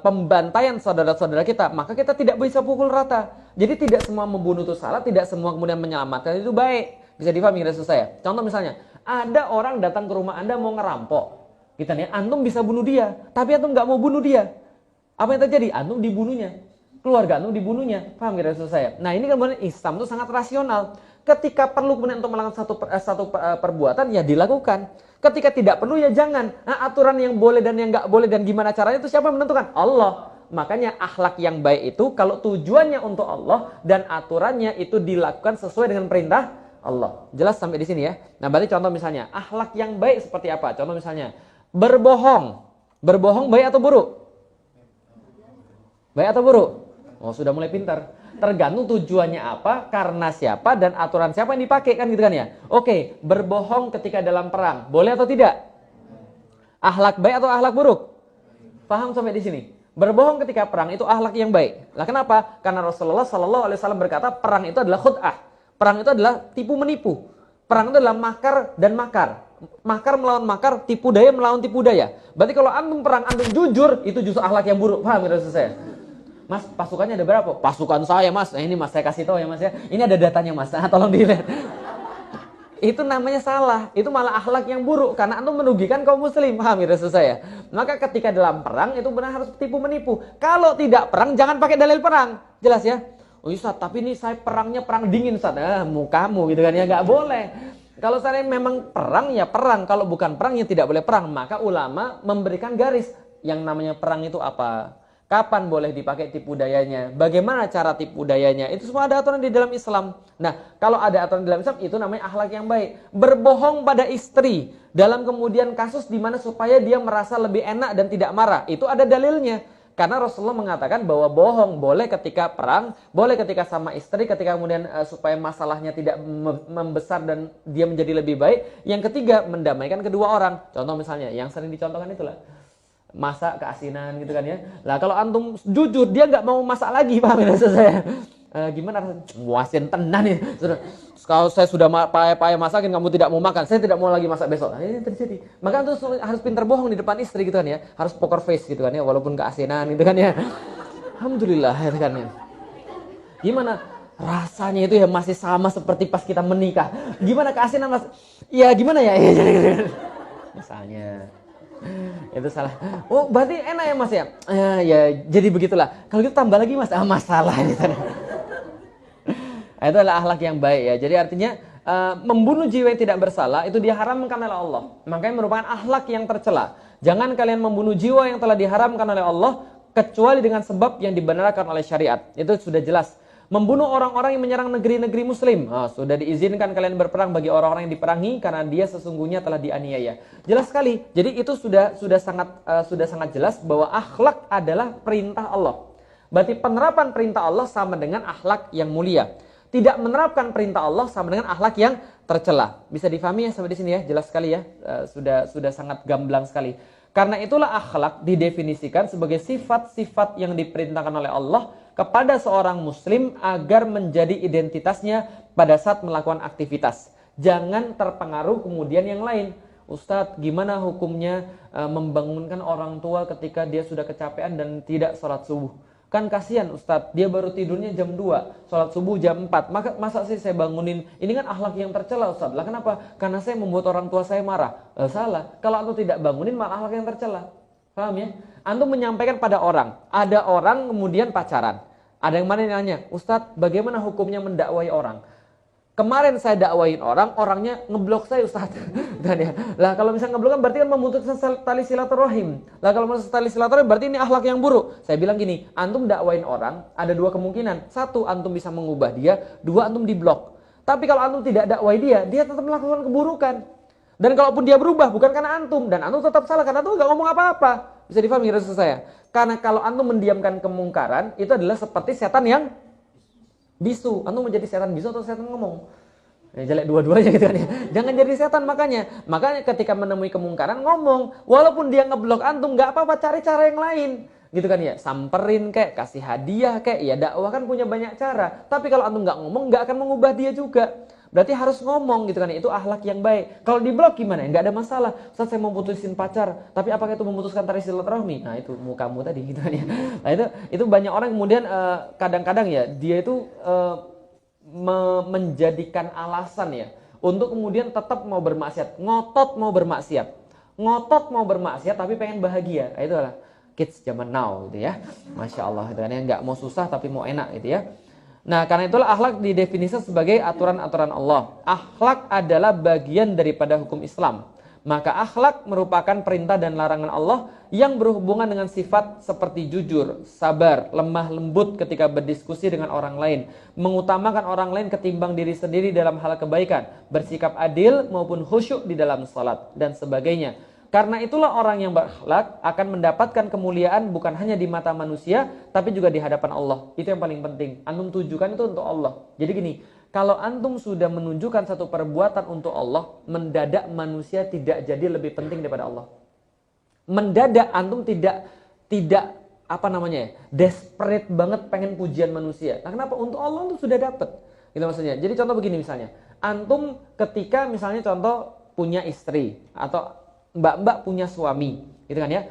pembantaian saudara-saudara kita, maka kita tidak bisa pukul rata. Jadi tidak semua membunuh itu salah, tidak semua kemudian menyelamatkan itu baik. Bisa difahami maksud saya? Contoh misalnya, ada orang datang ke rumah Anda mau ngerampok, gitu nih, antum bisa bunuh dia, tapi antum nggak mau bunuh dia. Apa yang terjadi? Antum dibunuhnya, keluarga antum dibunuhnya. Paham maksud saya? Nah, ini kemudian Islam itu sangat rasional. Ketika perlu kemudian untuk melakukan satu perbuatan, ya dilakukan. Ketika tidak perlu, ya jangan. Nah, aturan yang boleh dan yang nggak boleh dan gimana caranya itu siapa yang menentukan? Allah. Makanya akhlak yang baik itu kalau tujuannya untuk Allah dan aturannya itu dilakukan sesuai dengan perintah Allah. Jelas sampai di sini ya. Nah, berarti contoh misalnya, akhlak yang baik seperti apa? Contoh misalnya, berbohong. Berbohong baik atau buruk? Baik atau buruk? Oh, sudah mulai pintar. Tergantung tujuannya apa, karena siapa, dan aturan siapa yang dipakai, kan gitu kan ya. Oke, berbohong ketika dalam perang, boleh atau tidak? Akhlak baik atau akhlak buruk? Paham sampai di sini? Berbohong ketika perang itu akhlak yang baik. Lah kenapa? Karena Rasulullah SAW berkata perang itu adalah khud'ah. Perang itu adalah tipu menipu. Perang itu adalah makar dan makar. Makar melawan makar, tipu daya melawan tipu daya. Berarti kalau antum perang, antum jujur, itu justru akhlak yang buruk. Paham maksud saya? Mas, pasukannya ada berapa? Pasukan saya, Mas. Nah, ini Mas, saya kasih tahu ya, Mas ya. Ini ada datanya, Mas. Nah, tolong dilihat. Itu namanya salah. Itu malah akhlak yang buruk karena antum merugikan kaum muslim. Paham maksud saya? Maka ketika dalam perang itu benar harus tipu menipu. Kalau tidak perang, jangan pakai dalil perang. Jelas ya? Oh, Ustaz, tapi ini saya perangnya perang dingin, Ustaz. Mukamu gitu kan ya, nggak boleh. Kalau saya memang perang, ya perang. Kalau bukan perang, ya tidak boleh perang. Maka ulama memberikan garis. Yang namanya perang itu apa? Kapan boleh dipakai tipu dayanya? Bagaimana cara tipu dayanya? Itu semua ada aturan di dalam Islam. Nah, kalau ada aturan di dalam Islam, itu namanya akhlak yang baik. Berbohong pada istri dalam kemudian kasus di mana supaya dia merasa lebih enak dan tidak marah. Itu ada dalilnya. Karena Rasulullah mengatakan bahwa bohong boleh ketika perang, boleh ketika sama istri, ketika kemudian supaya masalahnya tidak membesar dan dia menjadi lebih baik. Yang ketiga, mendamaikan kedua orang. Contoh misalnya, yang sering dicontohkan itulah masak keasinan gitu kan ya. Lah kalau antum jujur dia nggak mau masak lagi, paham maksud saya? Gimana rasanya? Muasin tenan ya. Kalau saya sudah payah masakin kamu tidak mau makan, saya tidak mau lagi masak besok. Nah, ini terjadi. Maka antum harus pintar bohong di depan istri gitu kan ya. Harus poker face gitu kan ya, walaupun keasinan gitu kan ya. Alhamdulillah gitu kan ya. Gimana? Rasanya itu ya masih sama seperti pas kita menikah. Gimana keasinan Mas? Ya gimana ya? Misalnya itu salah. Oh, berarti enak ya Mas ya? Ya jadi begitulah. Kalau gitu tambah lagi Mas, masalah gitu. Itu adalah akhlak yang baik ya. Jadi artinya membunuh jiwa yang tidak bersalah itu diharamkan oleh Allah. Makanya merupakan akhlak yang tercela. Jangan kalian membunuh jiwa yang telah diharamkan oleh Allah kecuali dengan sebab yang dibenarkan oleh syariat. Itu sudah jelas. Membunuh orang-orang yang menyerang negeri-negeri muslim. Sudah diizinkan kalian berperang bagi orang-orang yang diperangi karena dia sesungguhnya telah dianiaya. Jelas sekali. Jadi itu sudah sangat jelas bahwa akhlak adalah perintah Allah. Berarti penerapan perintah Allah sama dengan akhlak yang mulia. Tidak menerapkan perintah Allah sama dengan akhlak yang tercela. Bisa difahami ya sampai di sini ya, jelas sekali ya. Sudah sangat gamblang sekali. Karena itulah akhlak didefinisikan sebagai sifat-sifat yang diperintahkan oleh Allah kepada seorang muslim agar menjadi identitasnya pada saat melakukan aktivitas. Jangan terpengaruh kemudian yang lain. Ustadz, gimana hukumnya membangunkan orang tua ketika dia sudah kecapean dan tidak sholat subuh? Kan kasihan Ustadz, dia baru tidurnya jam 2, sholat subuh jam 4. Masa sih saya bangunin? Ini kan akhlak yang tercela Ustadz. Lah kenapa? Karena saya membuat orang tua saya marah. Salah. Kalau antum tidak bangunin malah akhlak yang tercela. Paham ya? Antum menyampaikan pada orang. Ada orang kemudian pacaran. Ada yang mana yang nanya, Ustadz bagaimana hukumnya mendakwai orang? Kemarin saya dakwain orang, orangnya ngeblok saya Ustadz. Dan ya, lah kalau misalnya ngeblok kan berarti kan memutuskan tali silaturahim. Lah kalau memutuskan tali silaturahim berarti ini akhlak yang buruk. Saya bilang gini, antum dakwain orang ada dua kemungkinan. Satu, antum bisa mengubah dia. Dua, antum diblok. Tapi kalau antum tidak dakwai dia tetap melakukan keburukan. Dan kalaupun dia berubah bukan karena antum, dan antum tetap salah karena antum nggak ngomong apa-apa. Bisa difahami maksud saya? Karena kalau antum mendiamkan kemungkaran itu adalah seperti setan yang bisu. Antum menjadi setan bisu atau setan ngomong? Ya, jelek dua-duanya gitu kan ya. Jangan jadi setan makanya. Makanya ketika menemui kemungkaran ngomong. Walaupun dia ngeblok antum nggak apa-apa, cari cara yang lain. Gitu kan ya. Samperin kayak, kasih hadiah kayak, ya dakwah kan punya banyak cara. Tapi kalau antum nggak ngomong nggak akan mengubah dia juga. Berarti harus ngomong gitu kan ya. Itu akhlak yang baik. Kalau diblok gimana? Nggak ada masalah. Ustaz saya mau putusin pacar, tapi apakah itu memutuskan tali silaturahmi? Nah itu mukamu tadi gitu kan ya. Nah itu banyak orang kemudian kadang-kadang ya dia itu menjadikan alasan ya untuk kemudian tetap mau bermaksiat, ngotot mau bermaksiat tapi pengen bahagia. Nah, itu adalah kids zaman now gitu ya. Masya Allah, gitu kan ya, nggak mau susah tapi mau enak gitu ya. Nah karena itulah akhlak didefinisikan sebagai aturan-aturan Allah. Akhlak adalah bagian daripada hukum Islam. Maka akhlak merupakan perintah dan larangan Allah yang berhubungan dengan sifat seperti jujur, sabar, lemah lembut ketika berdiskusi dengan orang lain, mengutamakan orang lain ketimbang diri sendiri dalam hal kebaikan, bersikap adil maupun khusyuk di dalam salat, dan sebagainya. Karena itulah orang yang berakhlak akan mendapatkan kemuliaan bukan hanya di mata manusia, tapi juga di hadapan Allah. Itu yang paling penting. Antum tujukan itu untuk Allah. Jadi gini, kalau antum sudah menunjukkan satu perbuatan untuk Allah, mendadak manusia tidak jadi lebih penting daripada Allah. Mendadak antum tidak desperate banget pengen pujian manusia. Nah, kenapa? Untuk Allah antum sudah dapat. Gitu maksudnya. Jadi contoh begini misalnya, antum ketika misalnya contoh punya istri atau mbak-mbak punya suami, gitu kan ya.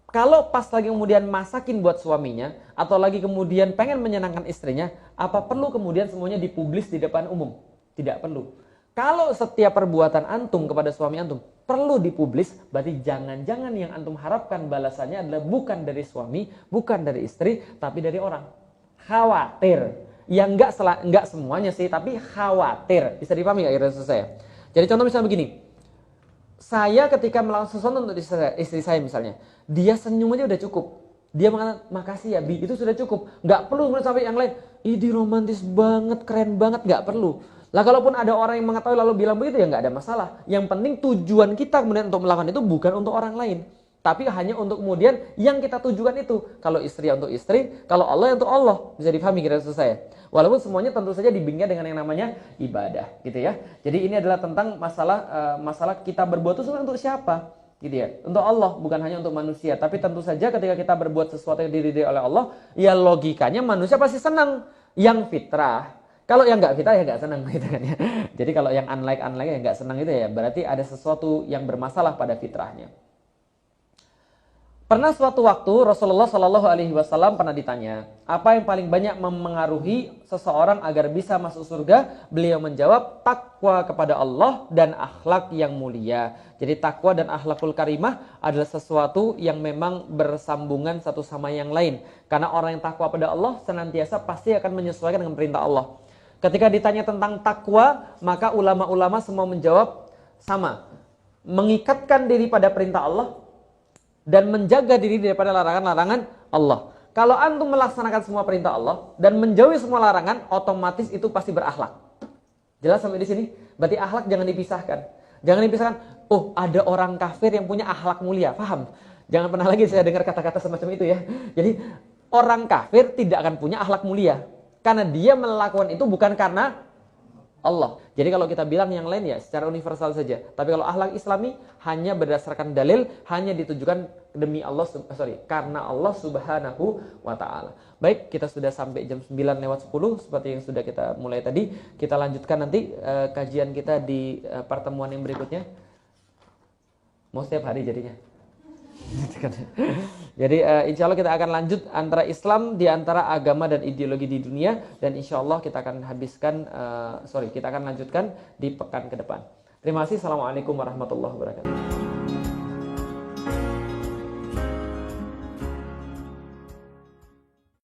Kalau pas lagi kemudian masakin buat suaminya atau lagi kemudian pengen menyenangkan istrinya, apa perlu kemudian semuanya dipublis di depan umum? Tidak perlu. Kalau setiap perbuatan antum kepada suami antum perlu dipublis, berarti jangan-jangan yang antum harapkan balasannya adalah bukan dari suami, bukan dari istri, tapi dari orang. Khawatir. Ya enggak semuanya sih, tapi khawatir. Bisa dipahami enggak kira-kira saya? Jadi contoh misalnya begini. Saya ketika melakukan sesuatu untuk istri saya misalnya, dia senyum aja udah cukup. Dia mengatakan, makasih ya Bi, itu sudah cukup. Nggak perlu sampai yang lain, ini romantis banget, keren banget, nggak perlu. Lah kalaupun ada orang yang mengetahui lalu bilang begitu ya nggak ada masalah. Yang penting tujuan kita kemudian untuk melakukan itu bukan untuk orang lain. Tapi hanya untuk kemudian yang kita tujukan itu. Kalau istri ya untuk istri, kalau Allah ya untuk Allah. Bisa dipahami kira-kira saya. Walaupun semuanya tentu saja dibingkai dengan yang namanya ibadah, gitu ya. Jadi ini adalah tentang masalah kita berbuat itu sebenarnya untuk siapa, gitu ya. Untuk Allah, bukan hanya untuk manusia. Tapi tentu saja ketika kita berbuat sesuatu yang diridhai oleh Allah, ya logikanya manusia pasti senang. Yang fitrah. Kalau yang nggak fitrah ya nggak senang, gitu kan ya. Jadi kalau yang unlike ya nggak senang itu ya berarti ada sesuatu yang bermasalah pada fitrahnya. Pernah suatu waktu Rasulullah Shallallahu Alaihi Wasallam pernah ditanya, apa yang paling banyak memengaruhi seseorang agar bisa masuk surga? Beliau menjawab, takwa kepada Allah dan akhlak yang mulia. Jadi takwa dan akhlakul karimah adalah sesuatu yang memang bersambungan satu sama yang lain. Karena orang yang takwa pada Allah senantiasa pasti akan menyesuaikan dengan perintah Allah. Ketika ditanya tentang takwa, maka ulama-ulama semua menjawab sama, mengikatkan diri pada perintah Allah dan menjaga diri daripada larangan-larangan Allah. Kalau antum melaksanakan semua perintah Allah dan menjauhi semua larangan, otomatis itu pasti berakhlak. Jelas sampai di sini? Berarti akhlak jangan dipisahkan. Jangan dipisahkan, oh ada orang kafir yang punya akhlak mulia, paham? Jangan pernah lagi saya dengar kata-kata semacam itu ya. Jadi orang kafir tidak akan punya akhlak mulia. Karena dia melakukan itu bukan karena Allah. Jadi kalau kita bilang yang lain ya secara universal saja. Tapi kalau akhlak Islami hanya berdasarkan dalil, hanya ditujukan demi Allah, karena Allah Subhanahu wa taala. Baik, kita sudah sampai jam 9:10 seperti yang sudah kita mulai tadi. Kita lanjutkan nanti kajian kita di pertemuan yang berikutnya. Mau setiap hari jadinya. Jadi insya Allah kita akan lanjut antara Islam di antara agama dan ideologi di dunia, dan insya Allah kita akan kita akan lanjutkan di pekan ke depan. Terima kasih. Assalamualaikum warahmatullahi wabarakatuh.